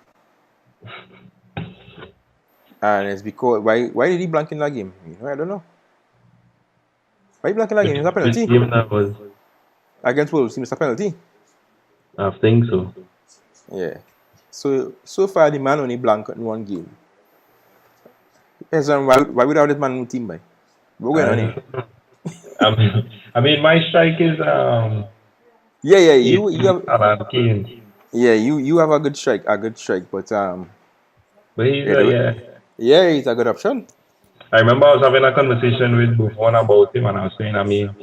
And it's because why did he blank in that game? I don't know. Why he blank in that game? It was a penalty. Which game that was? Against Wolves, it was a penalty. I think so. Yeah. So far the man only blank in one game. Yes, why without this man in the team, boy? We're going on here. I mean, my strike is you have Alan Kane. Yeah, you have a good strike, but he's he's a good option. I remember I was having a conversation with Buffon about him, and I was saying, I mean,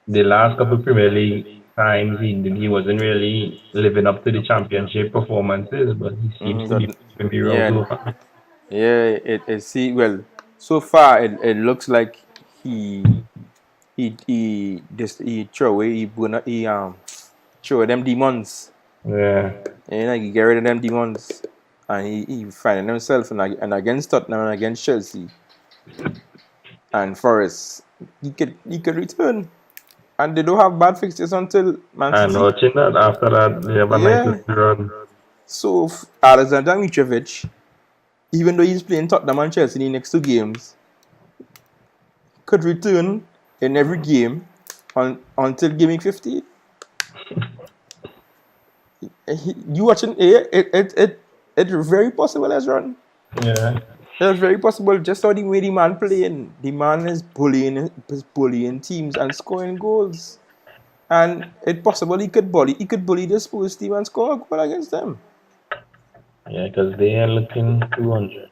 the last couple of Premier League times he wasn't really living up to the championship performances, but he seems to be real. Yeah, so far it looks like he throw them demons. Yeah. He get rid of them demons, and he finding himself and against Tottenham and against Chelsea and Forest, he could return. And they don't have bad fixtures until Man City. And watching that after that, they have a nice run. So Alexander Mitrovic, even though he's playing Tottenham and Chelsea in the next two games, could return in every game until Gameweek 50. You watching it's very possible as run. Yeah. It's very possible. Just how the way the man playing. The man is bullying teams and scoring goals. And it's possible he could bully the Spurs team and score a goal against them. Yeah, because they are looking 200.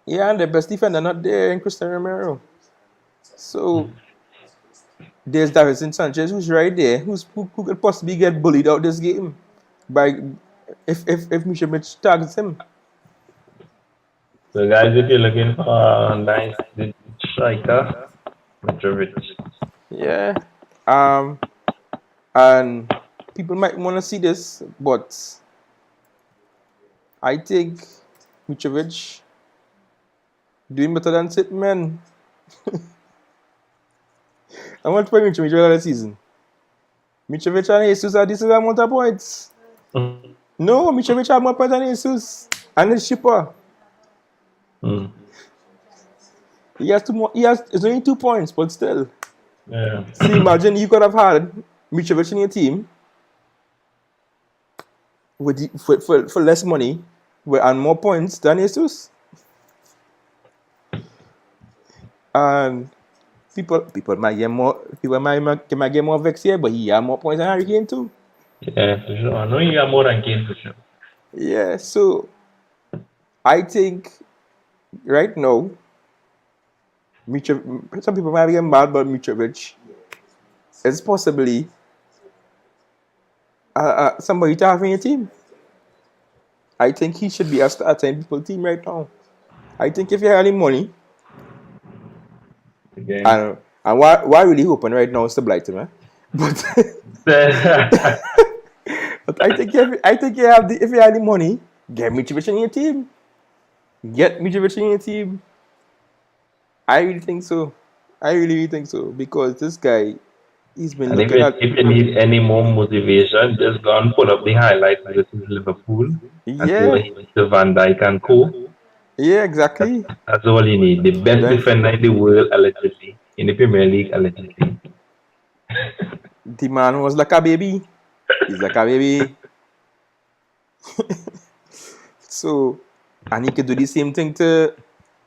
Yeah, and the best defender not there in Cristiano Romero. So there's Davinson Sanchez who's right there, who could possibly get bullied out this game by if Mitrovic targets him. So guys, if you're looking for a nice striker, Mitrovic. Yeah. And people might want to see this, but I think Mitrovic doing better than Sitman. I want to play Mitrovic this season. Mitrovic and Jesus are this amount of points. No, Mitrovic have more points than Jesus, and it's cheaper. He has it's only 2 points, but still. Yeah. See, imagine you could have had Mitrovic in your team for less money and more points than Jesus. And people might get more vexed here, but he has more points than Harry Kane too. Yeah, for sure. I know he got more than Kane for sure. Yeah, so I think right now, some people might be getting mad about Mitrovic. It's possibly somebody to have in your team. I think he should be a starter in people's team right now. I think if you have any money, Again. and why really hoping right now is to blight him, eh? But but I think if you have the money, get Mitrovic in your team. Get Mitrovic in your team. I really think so. I really think so because this guy, he's been And looking at. if you need any more motivation, just go and pull up the highlights versus Liverpool and see what Yeah, he did to Van Dijk and Co. yeah, That's, exactly. that's all you need. The best Then defender in the world, allegedly. In the Premier League, allegedly. the man was like a baby. He's like a baby. So, and he could do the same thing to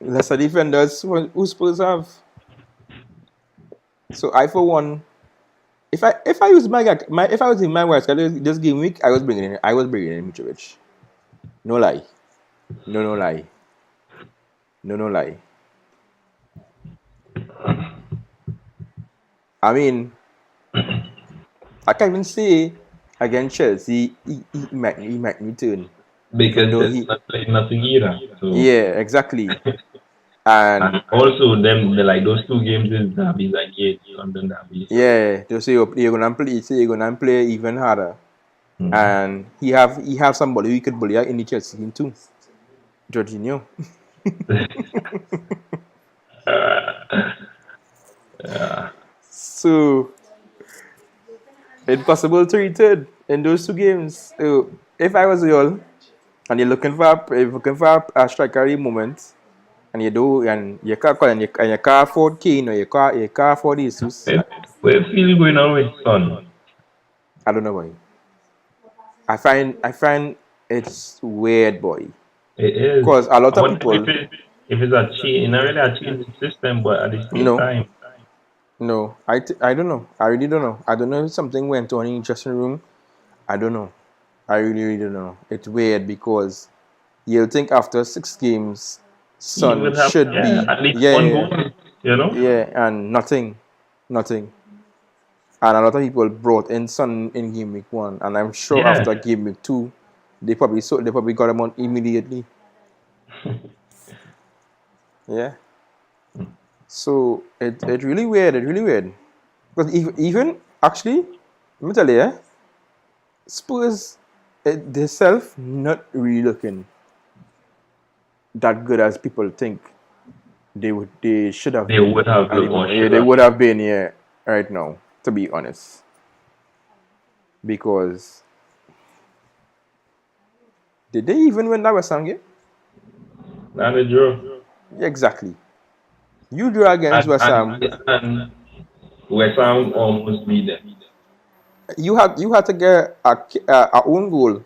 lesser defenders who Spurs have. So I, for one, if I was if I was in my worst this game week, I was bringing in Mitrovic. No lie, no lie, no lie. I mean, I can't even say against Chelsea he might return, even Because though it's he. not playing nothing either. So Yeah, exactly. And and also like those two games in derbies again, London derby. So yeah, they say you're gonna play even harder. And he have somebody who could bully in the Chelsea team too. Jorginho. So it's possible to return in those two games. So if I was you and you're looking for a striker moment and you can't afford Kane or you can't afford Jesus, where Philly going on with Son? I don't know why. I find it's weird, boy. It is. Because a lot I of wonder people if it's a cheat, not really a cheating system, but at the same no. time, No, I don't know. I really don't know. I don't know if something went on in the dressing room. I don't know. I really don't know. It's weird because you'll think after 6 games, he Son would have should be at least one goal, you know. and nothing. And a lot of people brought in Son in game week 1, and I'm sure Yeah, after game week 2, they probably got him on immediately. Yeah. So it's really weird. It's really weird because even actually, let me tell you, Spurs themselves not really looking that good as people think they should have they been would have at the looked or moment. Yeah, should they have. would have been here right now, to be honest. Because did they even win that West Ham game? Not a draw. Yeah, exactly. You drew against And West and Ham. and West Ham almost beat them. You had to get a own goal.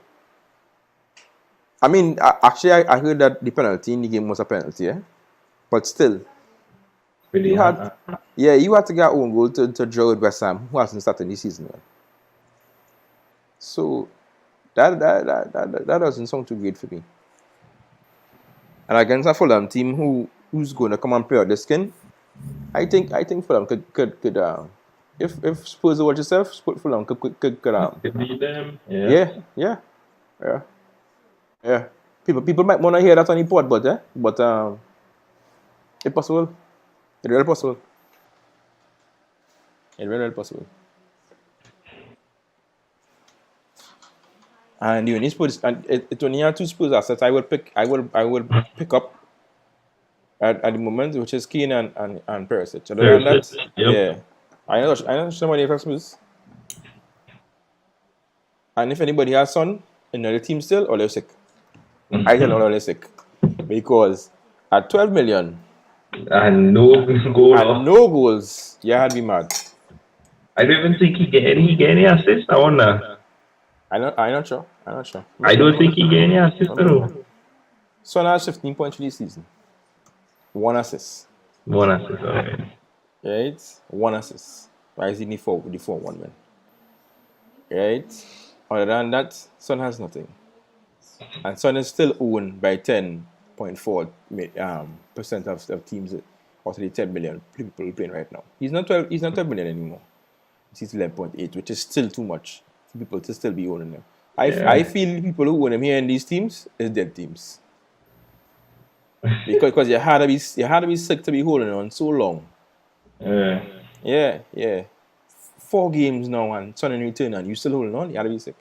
I mean, actually, I heard that the penalty in the game was a penalty, yeah? But still, Pretty you had hard. you had to get own goal to draw with West Ham, who hasn't started this season. Man. So that doesn't sound too great for me. And against a Fulham team who's going to come and play out the skin, I think Fulham could if Spurs watch yourself, Fulham could To beat them, yeah. yeah, yeah, yeah, yeah. People might want to hear that on the pod, but it's possible. It's really possible. It's really possible. And the only Spurs and it only have 2 Spurs assets I will pick up at the moment, which is Keane and Perisic. Other than Thursday. that, Yep. yeah, I know somebody else Spurs. And if anybody has Son in the team still, or they're sick. I tell all they're sick because at 12 million And no goal and off. no goals, you had me mad. I don't even think he get any assist. I wonder. I'm not sure. I don't think he get any assist at all. Son has 15 points for this season. 1 assist. One assist, okay. Right? 1 assist. Why is he the 4-1 man? Right? Other than that, Son has nothing. And Son is still owned by 10.4% of teams out of the 10 million people playing right now. He's not 12 million anymore. He's 11.8, which is still too much for people to still be owning him. I feel people who own him here in these teams is dead teams. because you had to be sick to be holding on so long. Yeah. 4 games now and Son in return and you still holding on. You had to be sick.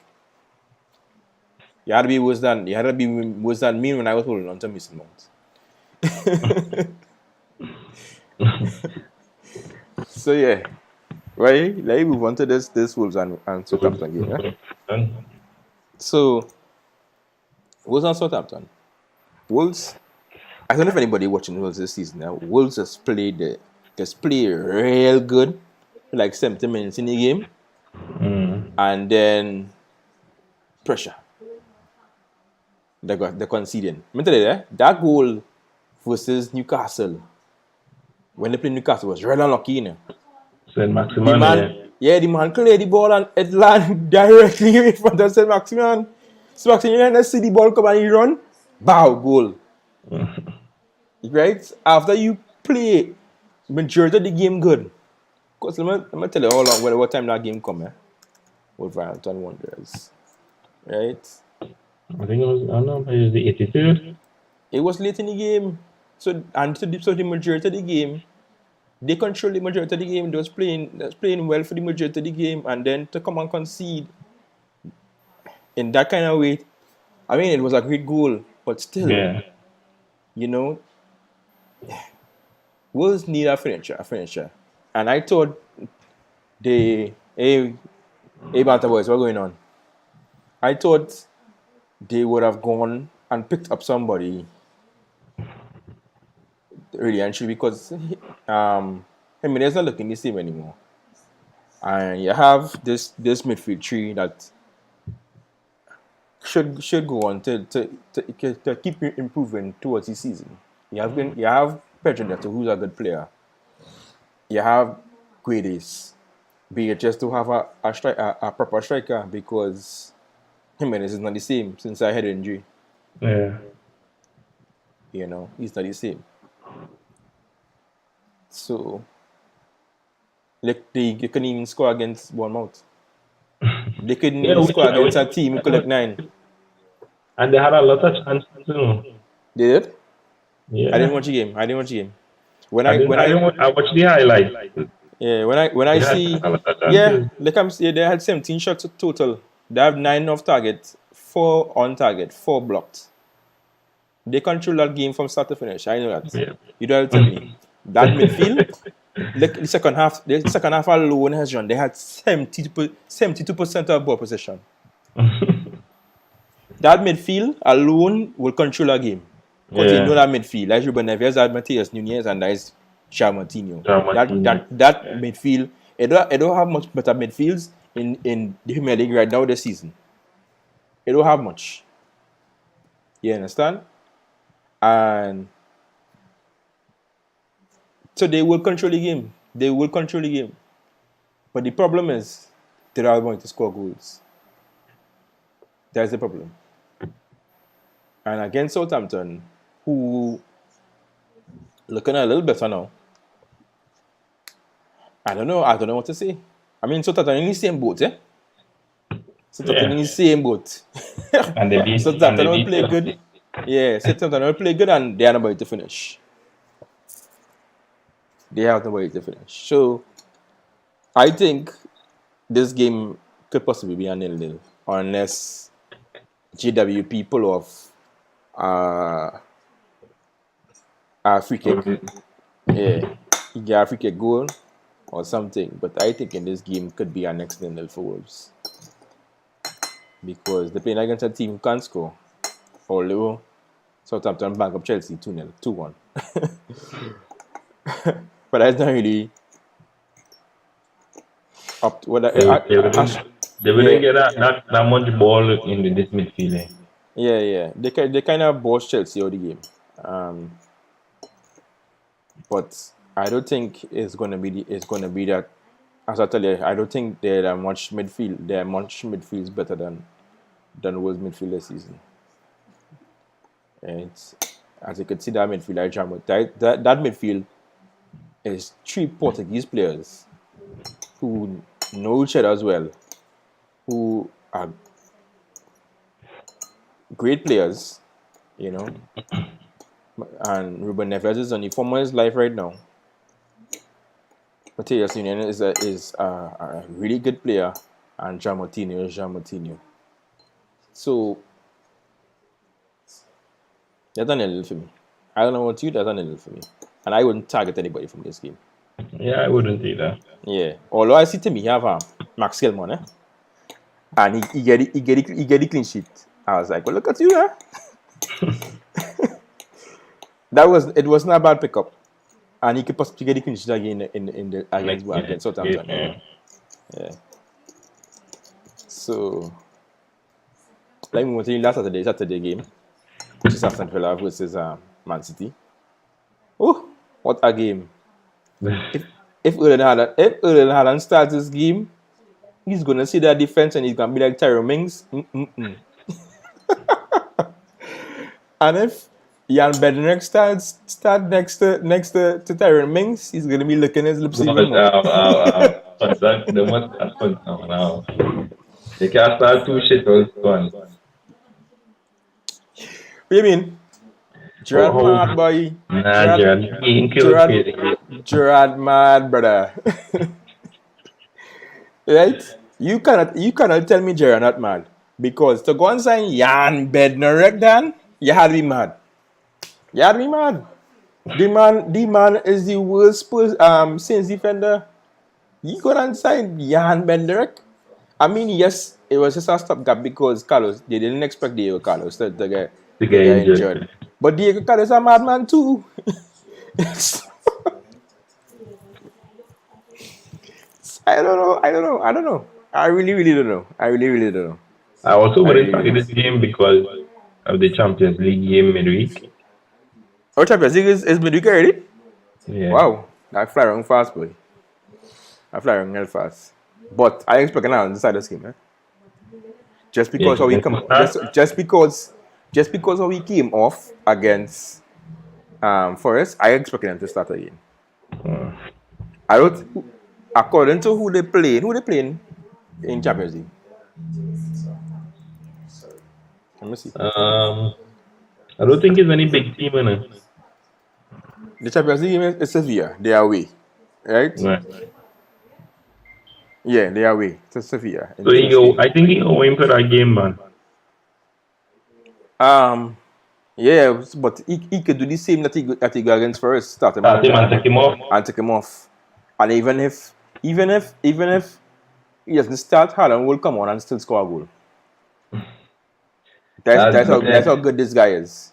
You had to be worse than me when I was holding on to Mason Mount. So yeah, right. Let's move on to this Wolves and Southampton game. Yeah? So Wolves and Southampton. Wolves. I don't know if anybody watching Wolves this season. Now Wolves just play real good, like 70 minutes in the game, and then pressure. They're conceding. I'm telling you, that goal versus Newcastle, when they played Newcastle, was really unlucky, you know. Saint-Maximin, the man cleared the ball and it landed directly in front of Saint-Maximin. Saint-Maximin see the ball come and he run, bow, goal. Right? After you play majority of the game good. Because let me tell you how long, what time that game come, Wolverhampton Wanderers. Right? I think it was the 83rd. It was late in the game. So the majority of the game, they control the majority of the game. They was playing well for the majority of the game, and then to come and concede in that kind of way, I mean, it was a great goal, but still, you know, Wolves need a finisher. And I thought hey Banter boys, what's going on? I thought they would have gone and picked up somebody really and truly, because Jimenez not looking the same anymore. And you have this midfield tree that should go on to keep improving towards the season. You have Pedro Neto, who's a good player. You have Guedes, be it just to have a proper striker, because Jimenez is not the same since I had injury. Yeah. You know, he's not the same. So, like they couldn't even score against Bournemouth. They couldn't even score against a team who collect 9. And they had a lot of chances too. They did? Yeah. I didn't watch the game. I watched the highlights. Yeah, when I see, they had 17 shots total. They have 9 off target, 4 on target, 4 blocked. They control that game from start to finish. I know that. Yeah. You don't tell me. That midfield, the second half alone has run. They had 72% of ball possession. That midfield alone will control a game. Because you know that midfield. Like Ruben Neves, that Matheus Nunes, and that is Martinho. That midfield, it don't have much better midfields in the Premier League right now this season. It don't have much. You understand? And so they will control the game. But the problem is they're not going to score goals. That's the problem. And against Southampton, who looking a little better now. I don't know what to say. I mean, Southampton in the same boat, in the same boat. And they beat Southampton will play good. Yeah, Southampton will play good, and they are not about to finish. They have nobody to finish. So, I think this game could possibly be a 0-0 unless GWP pull off a free kick. Yeah, he get a free kick goal or something. But I think in this game could be an next 0-0 for Wolves, because they're playing against a team who can't score. Although Southampton back up Chelsea 2-0, 2-1. But that's not really up to what they wouldn't get that much ball in this midfield. Yeah. They kind of bossed Chelsea out of the game. But I don't think it's gonna be that. As I tell you, I don't think they're much midfield. They're much midfields better than Wolves midfield this season. And as you can see, that midfield, that midfield is 3 Portuguese players who know each other as well, who are great players, you know. And Ruben Neves is on the form of his life right now. Matheus Union is a really good player, and Jean Moutinho. So that's an L for me. I don't know about you, that's an L for me. And I wouldn't target anybody from this game. Yeah, I wouldn't either. Yeah. Although I see Timmy have Max Gilman, and he get the clean sheet. I was like, well, look at you, huh? It was not a bad pickup. And he could possibly get the clean sheet again against Southampton. Yeah. So let me move to the last Saturday game, which is Aston Villa versus Man City. Oh, what a game! If Erling Haaland starts this game, he's gonna see that defense and he's gonna be like Tyrone Mings. And if Jan Bednarik starts next to Tyrone Mings, he's gonna be licking his lips even more. No. They can't start 2 shit on one. What do you mean? Gerard mad, boy. Nah, Gerard mad, brother. Right? You cannot tell me Gerard not mad. Because to go and sign Jan Bednarik, Dan, you had to be mad. The man is the worst Saints defender. You go and sign Jan Bednarik. I mean, yes, it was just a stopgap because they didn't expect Diego Carlos to get injured. But Diego Carlos is a madman too. I don't know. I really don't know. I also wouldn't target this game because of the Champions League game midweek. Oh, Champions League is midweek already? Yeah. Wow. I fly around fast, boy. I fly around hell fast. But I expect an inside this game, Just because how we came off against Forest, I expect them to start again. I don't. According to who they playing in Champions League. Let me see. I don't think it's any big team in it. The Champions League is Sevilla. They are away, right? Yeah, they are away to Sevilla. So I think he going for that game, man. Yeah, but he could do the same that he go against Forest. Start him and take him off. And even if he doesn't start, Haaland will come on and still score a goal. That's how good this guy is.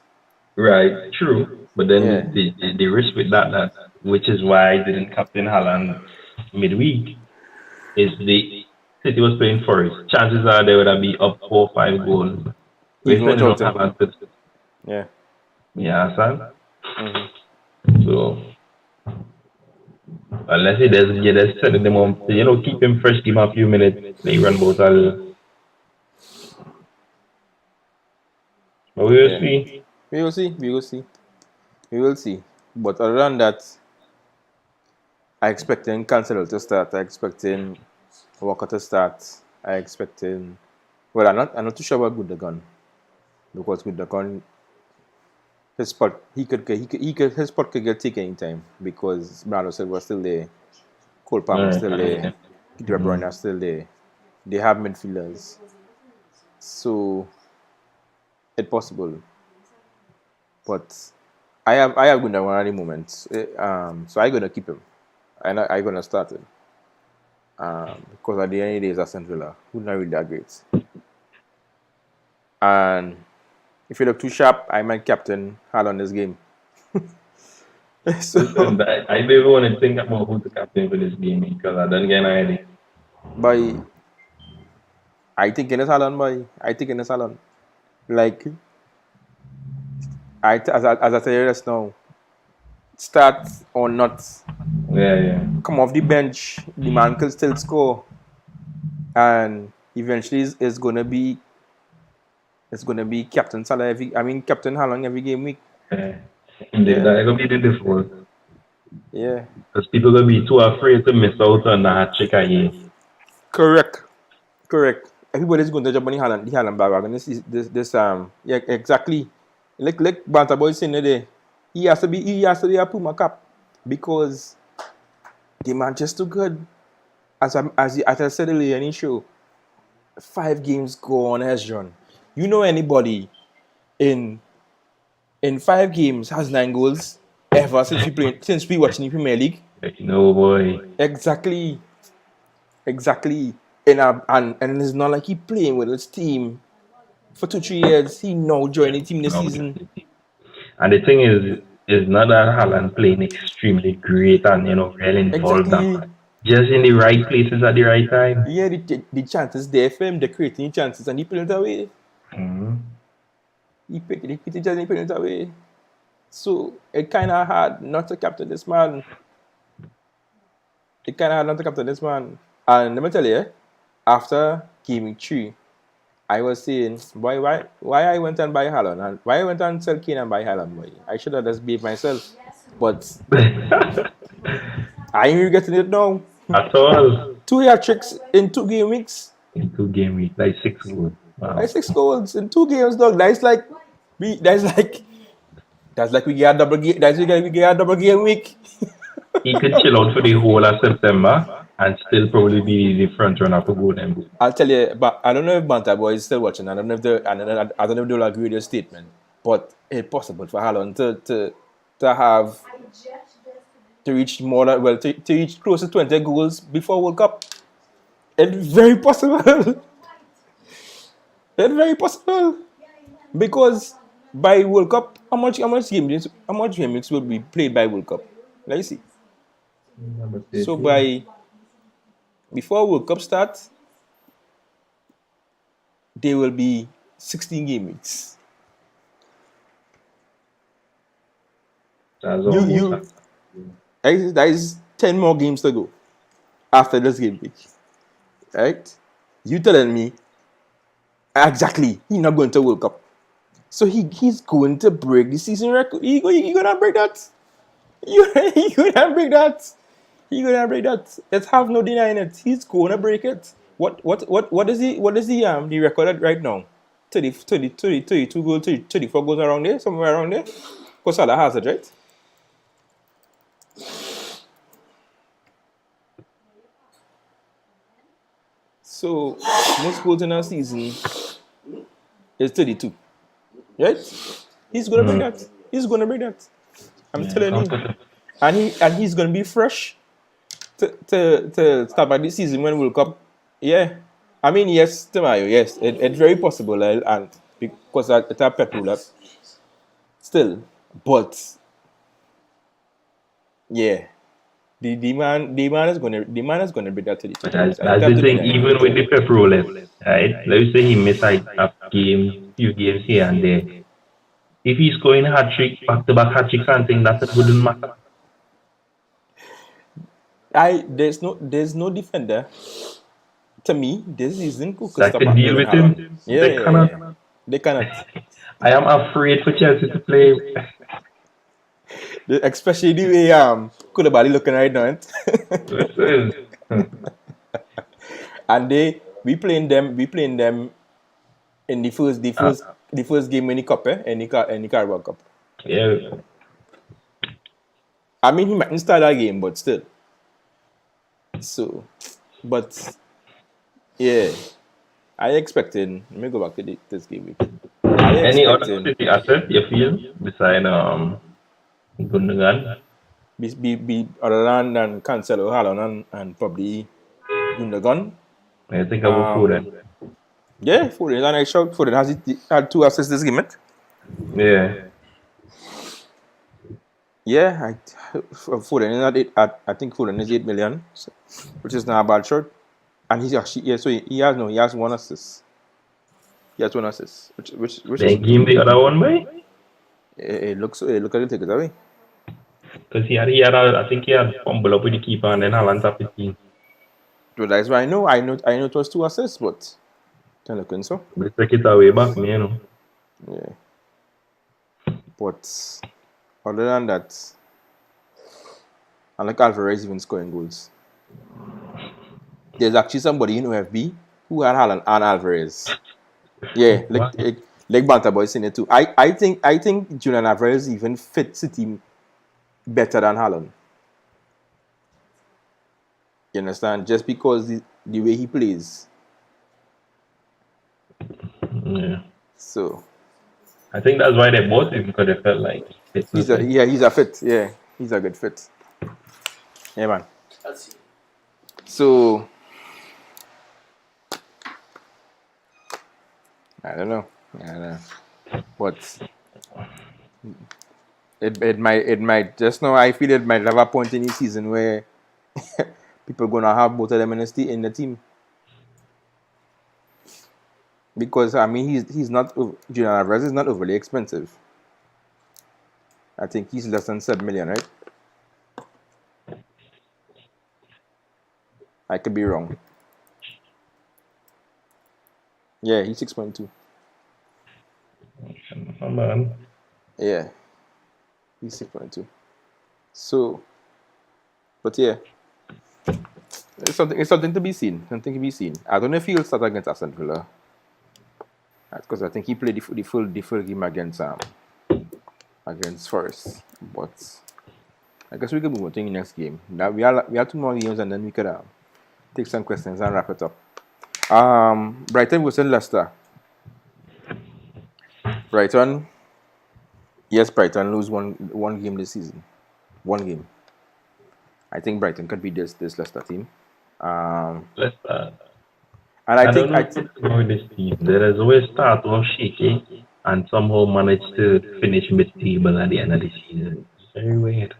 Right, true. But then the risk with that, which is why I didn't captain Haaland midweek, is the City was playing Forest. Chances are they would have been up 4 or 5 goals. Yeah, son. Mm-hmm. So unless he does set them up, keep him fresh, give him a few minutes, they run both all. But we will see. But other than that, I expecting Cancelo to start. I expecting Walker to start. I expecting. Well, I'm not too sure about Gundogan, because Gundogan, his spot his spot could get taken anytime because Bernardo Silva was still there, Cole Palmer still there, De Bruyne are still there. They have midfielders, so it's possible. But I have Gundogan at the moment, so I'm gonna keep him. I'm gonna start him. Because at the end of the day, it's Aston Villa, who's not really that great. And if you look too sharp, I might captain Haaland this game. So, I don't even want to think about who to captain for this game because I don't get an idea. Boy, I think it's Haaland. Like, as I tell you just now, start or not. Yeah. Come off the bench, the man can still score, and eventually it's gonna be it's going to be Captain Salah Captain Haaland every game week. That's going to be the default. Yeah. Because people are going to be too afraid to miss out on that trick again. Correct. Everybody's going to jump on the Haaland bandwagon. Yeah, exactly. Like Banter Boy saying today, he has to be a Puma cap because the man just too good. As I said earlier in the show, 5 games go on has run. You know anybody in 5 games has 9 goals ever since we watching the Premier League? No boy. Exactly. And it's not like he playing with his team for 2-3 years. He now joined the team this season. And the thing is not that Haaland playing extremely great and well involved. Exactly. Just in the right places at the right time. Yeah, the chances there for him, they're creating chances and he putting it away. Mm-hmm. He putting it away. So it kind of hard not to captain this man. And let me tell you, after Gameweek 3, I was saying, why I went and buy Haaland and why I went and sell Kane and buy Haaland, boy. I should have just behaved myself. But I ain't regretting it now. At all. 2 hat-tricks in 2 game weeks. In 2 game weeks, like 6 goals. Wow. Like 6 goals in 2 games, dog. That's like we get a double game. That's like we get a double game week. He could chill out for the whole of September and still probably be the front runner for Golden Boot. I'll tell you, but I don't know if Banter Boy is still watching. I don't know if they'll agree with your statement. But it's possible for Haaland to reach to reach close to 20 goals before World Cup. It's very possible. It's very possible. Because by World Cup, how much games will be played by World Cup? Let's see. So before World Cup starts, there will be 16 game weeks. That is 10 more games to go after this game week. Right? You telling me exactly he's not going to World Cup. So he's going to break the season record. He's gonna break that. He's gonna break that. Let's have no denying it. He's gonna break it. What is the record right now? 32 goals, 34 goals around there, somewhere around there. Because Salah has it, right? So most goals in a season is 32. Right? He's gonna break that. I'm telling you. And he's gonna be fresh to start by this season when World Cup. Yeah. I mean, yes, Tamayo, yes. It's very possible and because it's a pep rule still. But yeah. The man is gonna break that 32. But that's the thing, even with the pep roulette, right? Let's say he missed a few games here and there. If he's scoring hat-trick, back-to-back hat-tricks and things, that wouldn't matter. There's no defender to me this season who could that stop can deal with him. Yeah, they cannot. I am afraid for Chelsea to play. Especially the way Koulibaly looking right now. And we playing them in the first game in the cup, in the Carabao Cup. Yeah. I mean, he mightn't start that game, but still. So, but yeah, I expecting. Let me go back to this game week. Any other City asset you feel beside Gundogan? Be other than Cancelo, Haaland, and probably Gundogan. I think about Foden. Yeah, Foden. And I shout Foden had 2 assists this game, right? Yeah. Yeah, Foden is I think Foden is 8 million, which is not a bad shot. And he's actually he has 1 assist. He has 1 assist, which they give the other one, boy. It looks like he'll take it away. Because I think he had fumble up with the keeper and then Haaland tapped it in. So that's why I know it was 2 assists, but Don't look in so. They take it away back, me, you know. Yeah. But other than that, I like Alvarez even scoring goals. There's actually somebody in OFB who had Haaland and Alvarez. Yeah, like Banter Boy saying it too. I think Julian Alvarez even fits the team better than Haaland. You understand? Just because the way he plays. Yeah. So I think that's why they bought him, because they felt like he's a fit. Yeah, he's a good fit. Yeah, man. So I don't know. But it might just now I feel it might have a point in the season where people gonna have both of them in the team. Because I mean he's not Julian Alvarez is not overly expensive. I think he's less than 7 million, right? I could be wrong. Yeah, he's 6.2. Oh, man. Yeah. He's 6.2. So but yeah. It's something to be seen. Something to be seen. I don't know if he'll start against Aston Villa. Because I think he played the full game against Forest. But I guess we could move on to the next game. Now we have 2 more games and then we could take some questions and wrap it up. Brighton versus Leicester. Brighton. Yes, Brighton lose one game this season. 1 game. I think Brighton could beat this Leicester team. Leicester. And I don't know about this team. There is always start off shaky and somehow manage to finish mid-table at the end of the season. It's very weird.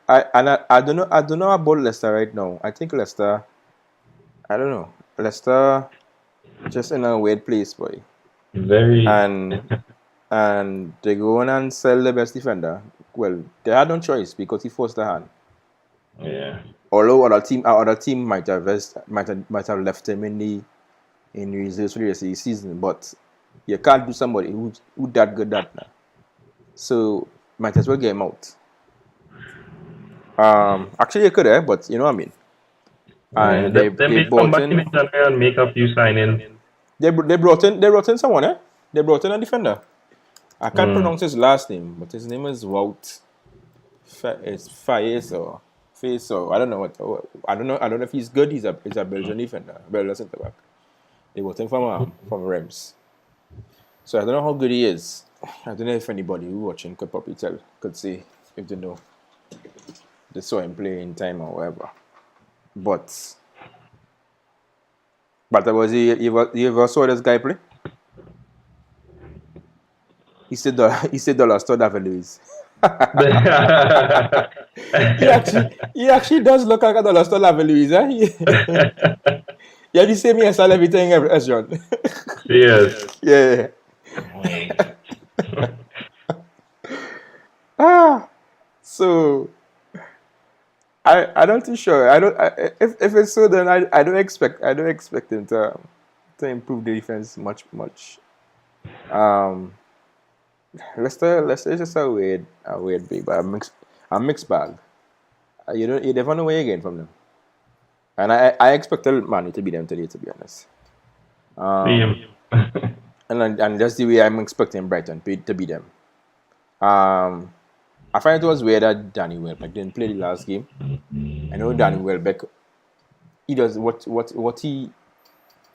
I don't know about Leicester right now. I think Leicester. I don't know. Leicester just in a weird place, boy. Very. And they go on and sell the best defender. Well, they had no choice because he forced the hand. Yeah. Although other team might have left him in the reserves for the rest of the season, but you can't do somebody who that good that now. So might as well get him out. Actually you could, but you know what I mean. And they brought in and make a few signings. They brought in someone, They brought in a defender. I can't pronounce his last name, but his name is Wout. It's Fayez or I don't know what. I don't know if he's good. He's a Belgian defender, Belgian centre back. They brought him from Reims. So I don't know how good he is. I don't know if anybody who watching could probably could say if they know. They saw him play in time or whatever. But was you ever saw this guy play? He said dollar store David Luiz. he actually does look like a dollar store David Luiz, Yeah, the same hairstyle everything as John. Yes. Yeah. So I don't too sure. If it's so, then I don't expect him to improve the defense much. Leicester is just a weird big, but a mixed bag. You never know where you get from them. And I expected Manu to beat them today, to be honest. And that's the way I'm expecting Brighton to beat them. I find it was weird that Danny Welbeck didn't play the last game. I know Danny Welbeck, he does what he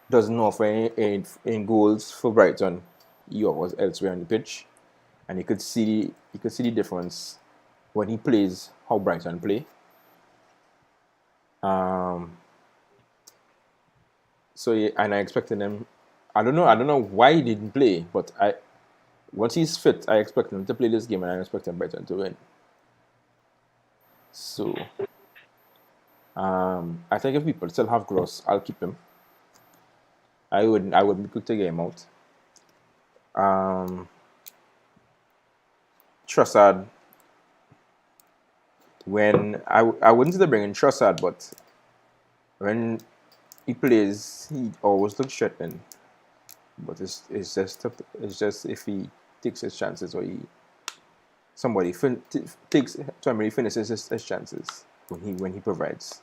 doesn't offer in goals for Brighton. He offers elsewhere on the pitch, and you could see the difference when he plays how Brighton play. So yeah, and I expected him. I don't know why he didn't play, but once he's fit, I expect him to play this game, and I expect Brighton to win. So, I think if people still have Gross, I'll keep him. I would be quick to get him out. Trossard. When I wouldn't say to bring in Trossard, but when he plays, he always looks threatening. But it's just if he takes his chances or somebody finishes his chances when he provides.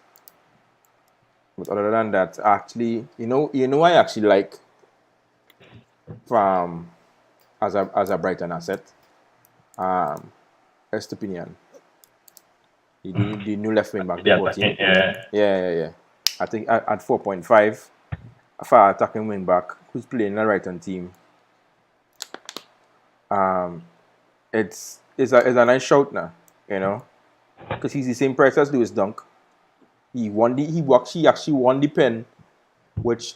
But other than that, actually, I actually like from as a Brighton asset, Estepinian. The new left wing back they brought in. Yeah. I think at 4.5, a far attacking wing back who's playing the right-hand team. It's a nice shout now, because he's the same price as Lewis Dunk. He actually won the pen, which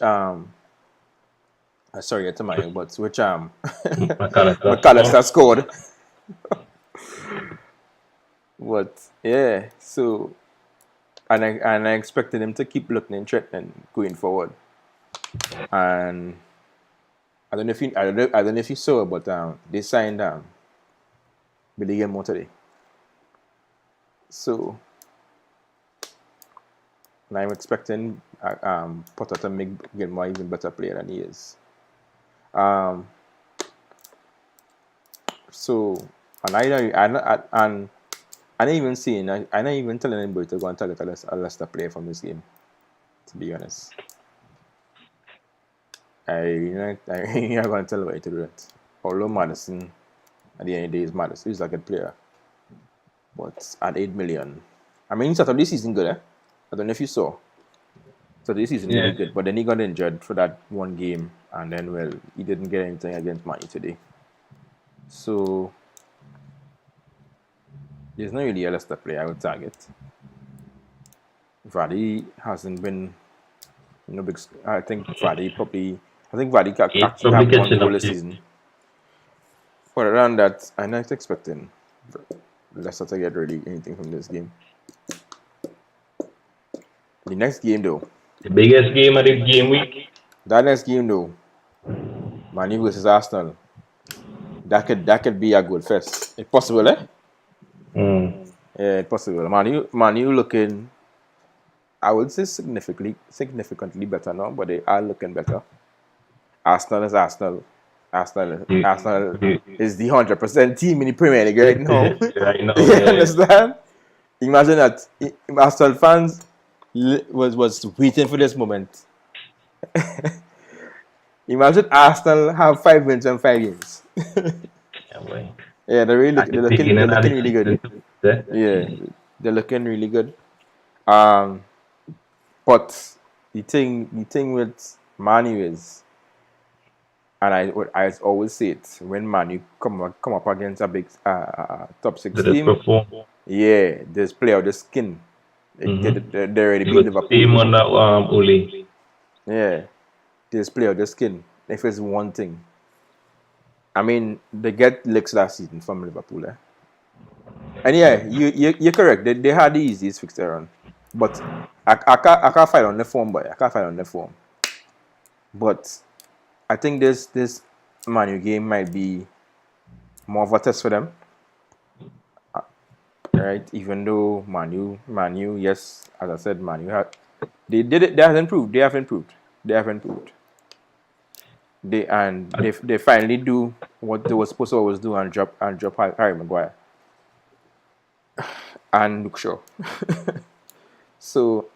sorry, it's my but which McAllister scored. But yeah, so and I expected him to keep looking and threatening going forward. And I don't know if you saw, but they signed Billy Gilmore today. So and I'm expecting Potter to make Gilmore even better player than he is. So and I'm not even saying I'm not even telling anybody to go and target a Leicester player from this game. To be honest, I'm not going to tell anybody to do it. Although Madison, at the end of the day, is Madison. He's a good player, but at 8 million, I mean, Saturday season good. I don't know if you saw. Saturday season really good, but then he got injured for that one game, and then he didn't get anything against Man U today. So there's not really a Leicester player I would target. Vardy hasn't been, big. I think Vardy can have one goal this season. But around that, I'm not expecting Leicester to get really anything from this game. The next game, though. The biggest game of the game week. That next game, though. Man U versus Arsenal. That could be a good fest. It's possible, eh? Yeah, it's possible. Man U looking, I would say significantly better now, but they are looking better. Arsenal is Arsenal. Arsenal is the 100% team in the Premier League right now. I know. You understand? Imagine that Arsenal fans was waiting for this moment. Imagine Arsenal have 5 wins and 5 games. Yeah, they're looking really good. Yeah, they're looking really good. But the thing with Man U is, and I always say it, when Man U come up against a big top 6 team, yeah, this play out the skin. They already beat Liverpool. Team on that Ole. Yeah, this play out the skin. If it's one thing, I mean, they get licks last season from Liverpool. And yeah, you're correct. They had the easiest fixture run, but I can't fight on the form, boy. I can't fight on the form. But I think this Man U game might be more of a test for them, right? Even though Man U, yes, as I said, Man U they did it. They have improved. They finally do what they were supposed to always do and drop Harry Maguire and Luke Shaw. So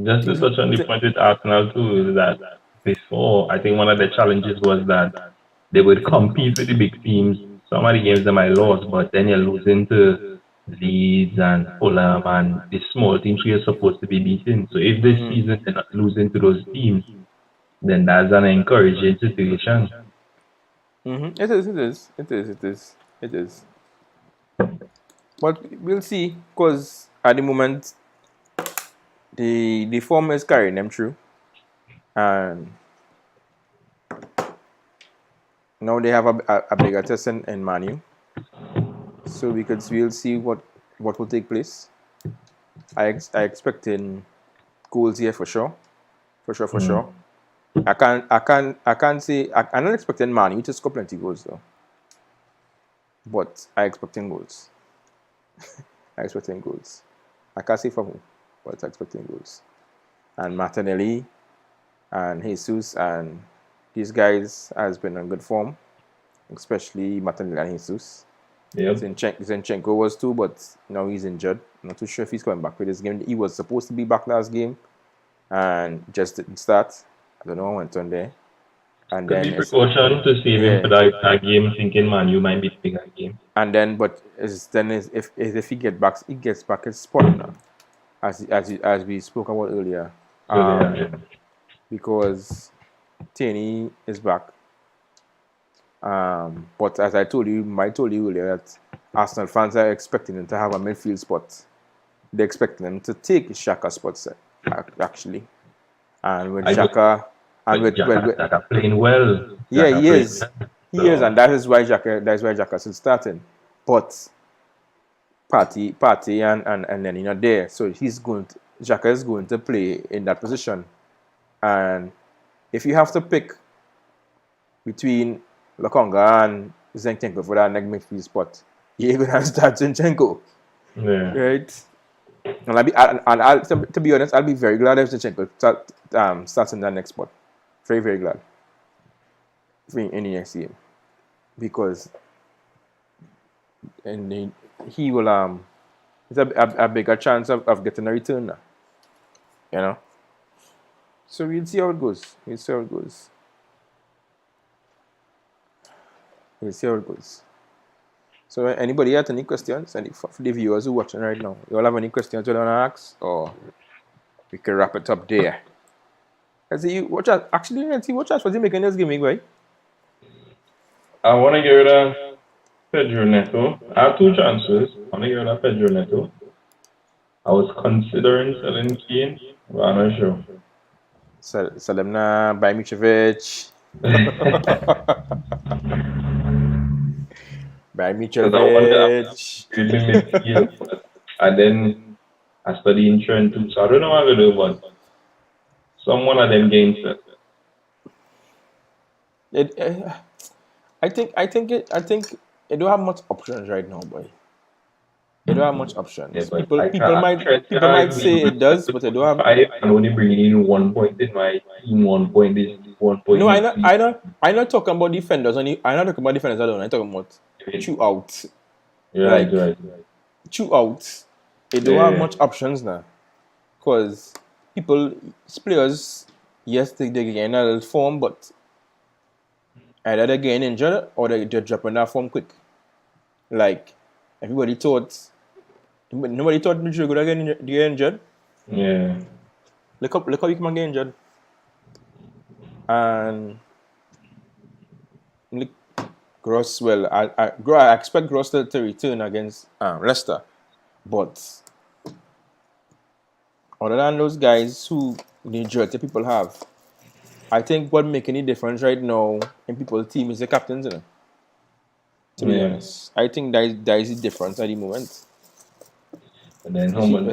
just to touch on the point with Arsenal too, is that before, I think one of the challenges was that they would compete with the big teams. Some of the games they might lose, but then you're losing to Leeds and Fulham and the small teams you're supposed to be beating. So if this season they're not losing to those teams, then that's an encouraging situation. It is. But we'll see, because at the moment, the form is carrying them through, and now they have a bigger test in Man U. So we'll see what will take place. I expecting goals here for sure. I can't say I'm not expecting Man U to score plenty goals though. But I expecting goals. I can't say for who, but I'm expecting goals. And Martinelli and Jesus and these guys has been in good form, especially Martinelli and Jesus. Yep. Zinchenko was too, but now he's injured. I'm not too sure if he's coming back for this game. He was supposed to be back last game and just didn't start. I don't know what went on there. And Could then be precaution to save him for that game, thinking man, you might be taking that game. And then, but if he gets back his spot now, as we spoke about earlier, because Tierney is back. But as I told you earlier that Arsenal fans are expecting him to have a midfield spot. They're expecting him to take Xhaka's spot actually. And with Xhaka and with Xhaka playing well. Yeah, he is. He is, and that is why Xhaka is starting. But Partey and then you're there. So Xhaka is going to play in that position. And if you have to pick between Lokonga and Zinchenko for that next midfield spot, you're going to start Zinchenko. Yeah. Right? And to be honest, I'll be very glad if Zinchenko starts in that next spot. Very, very glad. In the next game. Because he will there's a bigger chance of getting a return now. You know? So we'll see how it goes. So anybody have any questions? For the viewers who are watching right now, you all have any questions you want to ask? Or we can wrap it up there. Let's see, what chance was he making this game, right? I want to give it a Pedro Neto. I have two chances. I want to give it a Pedro Neto. I was considering selling Kane, but I'm not sure. Sell them now, buy Mitrovic. Buy Mitrovic. And then I study in Trent too, so I don't know what to do, but someone of them gains it. I think it don't have much options right now, boy. It don't have much options. Yeah, people might say it does, but it don't have. I'm only bringing in 1 point in my team. 1 point is 1 point. No, I'm not talking about defenders. I'm not talking about defenders alone. I'm talking about throughout. Right. Throughout, it don't have much options now, because players, yes, they get in a little form, but either they're getting injured or they're dropping that form quick. Like nobody thought Madrid would get injured. Yeah. Look how you can get injured. And Gross, I expect Gross to return against Leicester. But other than those guys who the majority people have, I think what makes any difference right now in people's team is the captains, you know? To be honest, I think that is the difference at the moment. And then how much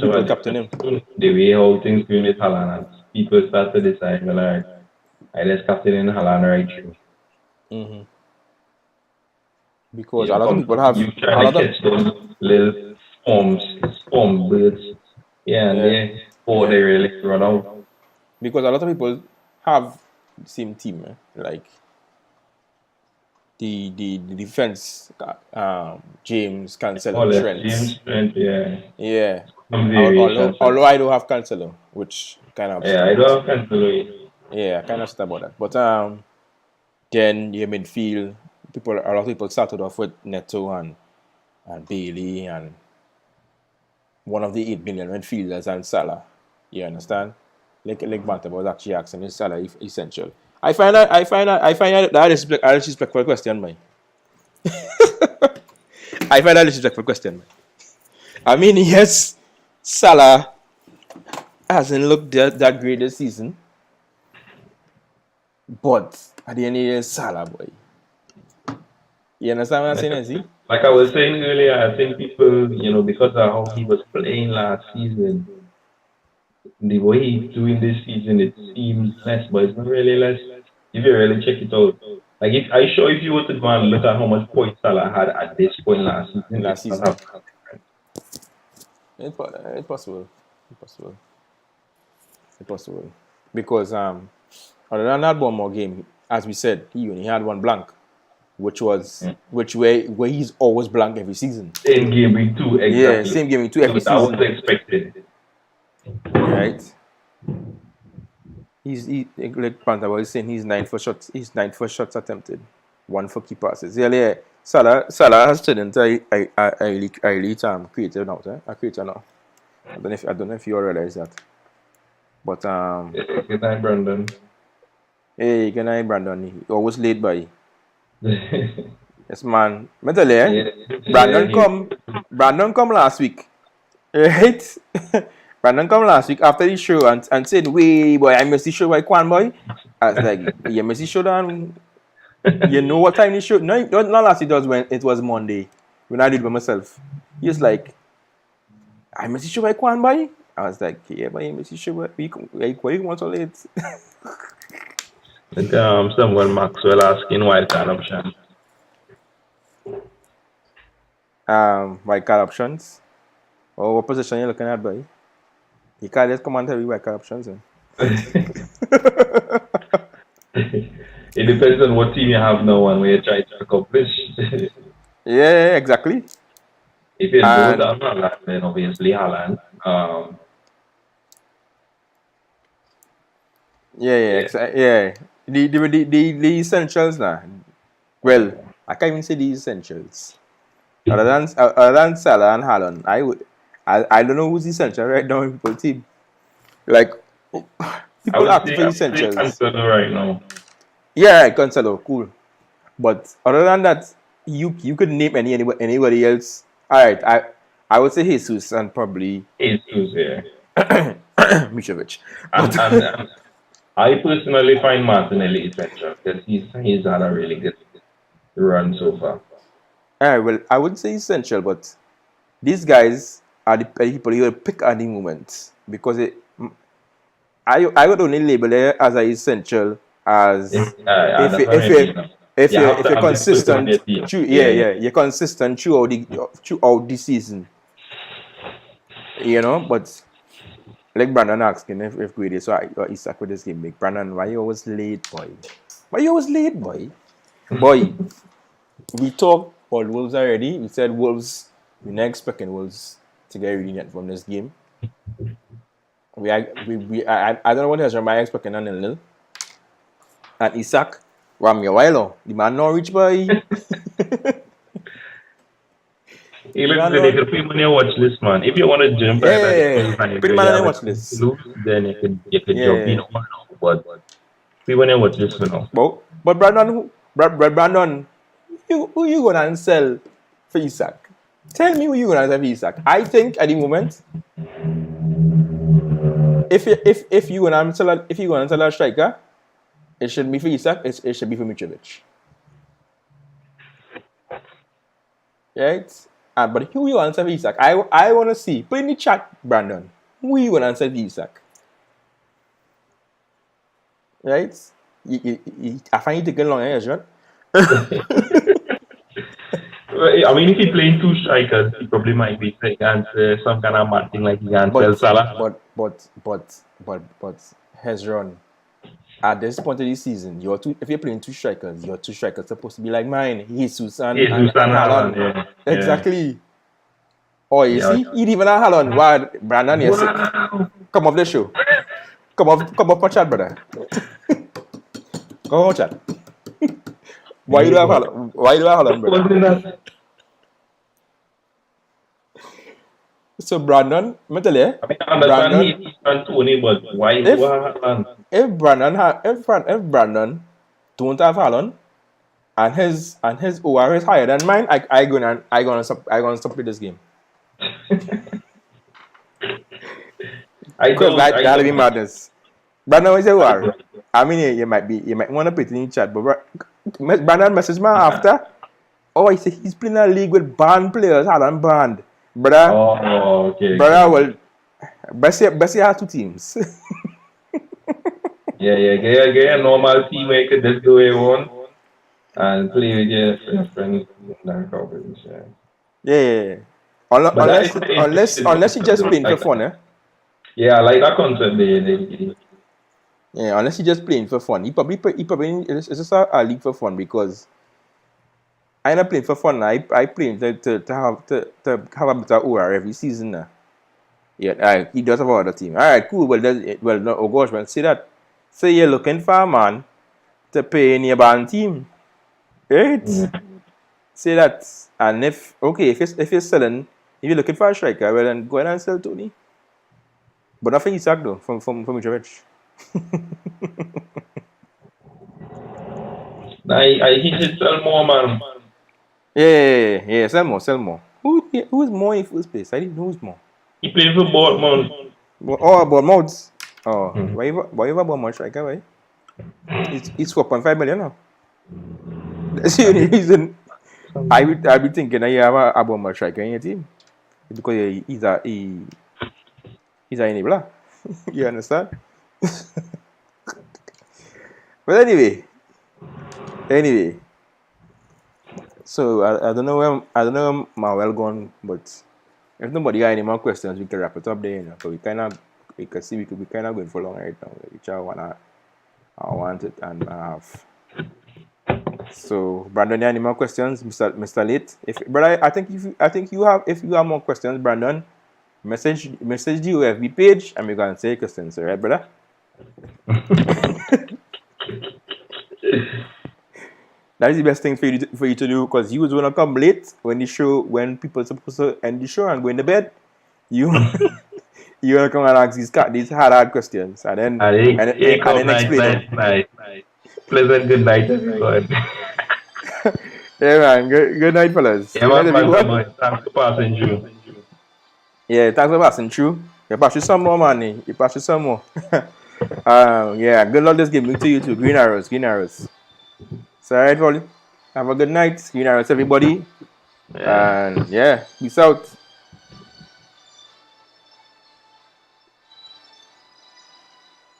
of a captain him? The way how things going with Haaland, people start to decide, well, all right, let's captain in Haaland right through. Mm-hmm. Because a lot of people have. You try to catch those little storm birds, before they really run out. Because a lot of people have the same team, like the defense, James, Cancelo, Trent. James, Trent, yeah. Although I don't have Cancelo, which kind of I don't have Cancelo. Yeah, kind of sad about that. But then your midfield, a lot of people started off with Neto and Bailey and one of the 8 million midfielders and Salah. You understand? Like Banter was actually asking, is Salah essential? I find that disrespectful question, man. I find that disrespectful question, man. I mean, yes, Salah hasn't looked that great this season, but at the end of the day, Salah, boy. You understand what I'm saying, Ezzy? Like I was saying earlier, I think people, because of how he was playing last season, the way he's doing this season, it seems less, but it's not really less. If you really check it out, like if you were to go and look at how much points Salah had at this point last season. It's possible. because other than that Bournemouth game, as we said, he only had one blank, which where he's always blank every season. In Gameweek 2, exactly. Yeah, same Gameweek 2 every season. That was expected. Right. Like Panther was saying, he's 9 for shots. He's 9 for shots attempted, 1 for key passes. Yeah. Salah has turned into a creator now. A creator now. I don't know if you all realize that. But Good night, Brandon. Hey, good night, Brandon. He always late by. Yes, man. Brandon come last week. Right? Brandon come last week after the show and said, "Wait, boy, I missed the show by Kwan, boy." I was like, "You missed the show, Dan? You know what time the show?" No, not last week. It was when it was Monday when I did it by myself. He was like, "I missed the show by Kwan, boy." I was like, "Yeah, but you missed the show. Why you want so late?" Someone Maxwell asking wild card options. Wild card options. Oh, what position you looking at, boy? You can't just come and tell me wild card options. It depends on what team you have now and what you're trying to accomplish. Yeah, exactly. If you don't have Haaland, then obviously Haaland. Yeah. The essentials now. Well, I can't even say the essentials. Other than Salah and Haaland, I don't know who's essential right now in people's team. Like people active for essentials. Cancelo right now. Yeah, Cancelo, cool. But other than that, you could name anybody else. All right, I would say Jesus and probably Jesus, yeah. Mitrovic. And I personally find Martinelli essential because he's had a really good run so far. Well, I wouldn't say essential, but these guys are the people you will pick at the moment because I would only label it as an essential as if you're consistent. You're consistent throughout the season. You know, but like Brandon asking if Grady so he's stuck with this game. Like Brandon, why you always late, boy? Boy, we talked about Wolves already. We said Wolves. We're not expecting Wolves to get reunion from this game. I don't know what else am I expecting on 0-0. And Isaac, Ram Yawilo, the man Norwich boy. Hey, listen, if you put money on watch list, man. If you want to jump, put money on watch list. Then you can jump in. But we want to watch this for now. But Brandon, who you gonna sell for Isaac? Tell me who you gonna sell for Isaac. I think at the moment, if you gonna sell a striker, it should be for Isaac. It should be for Mitrovic. Right? But who you gonna sell for Isaac? I wanna see. Put in the chat, Brandon. Who you gonna sell for Isaac? Right? I find you taking long, right? I mean, if he's playing two strikers, he probably might be against some kind of mad thing like he can sell Salah. But Hezron, at this point of the season, if you're playing two strikers, your two strikers supposed to be like mine, Jesus and Haaland. Yeah. Exactly. Oh, you see, he even have Haaland. Wow, Brandon, yes. Come off the show. Come off my chat, brother. Come on, chat. Why do you have Haaland, brother? So Brandon, I understand he's Tony, but why do you have Haaland? If Brandon don't have Haaland and his OR is higher than mine, I gonna stop with this game. That'll be madness. Brandon, is your OR? I mean, you might want to put it in the chat, but Brandon messaged me after. Oh, he said he's playing a league with banned players, Haaland banned. Brother, okay. Brother, well, best you have two teams. Get a normal team where you could just do what you want and play with your friends. Yeah. Unless you just playing for fun, eh? Yeah, I like that concept. Yeah, unless he's just playing for fun. He probably it's just a league for fun because I'm not playing for fun. I play to have a better OR every season now. Yeah, he does have another team. All right, cool. Well, no, oh gosh, man, say that. Say you're looking for a man to play in your band team, right? Say that, and if you're selling, if you're looking for a striker, well then go ahead and sell Tony. But nothing Isak though from Mitrovic. He should sell more, man. Yeah. Sell more. Who's more in first place? I didn't know who's more. He played for Bournemouth. Oh, Bournemouth. Oh, why you have Bournemouth striker? Why? It's 4.5 million now. That's the only reason. I be thinking that you have a Bournemouth striker in your team because he's a enabler. You understand? But anyway. So I don't know where Mawel gone, but if nobody got any more questions, we can wrap it up there. You know, so we can see we could be kind of going for long right now, which I want it and I have. So Brandon, any more questions, Mr. Late? I think if you have more questions, Brandon, message the UFB page and we're gonna say questions, alright, brother? That is the best thing for you to do because you was gonna come late when people are supposed to end the show and go in the bed. You gonna come and ask these hard questions and then explain. Nice. Pleasant good night, everyone. Yeah, man. Good night, fellas. Yeah, man, thanks for passing through. Yeah, thanks for passing through. You pass you some more money. You pass you some more. Yeah, good luck this game to you too. Green arrows. So, alright, Wally. Have a good night. Green arrows, everybody. Yeah. And yeah, peace out.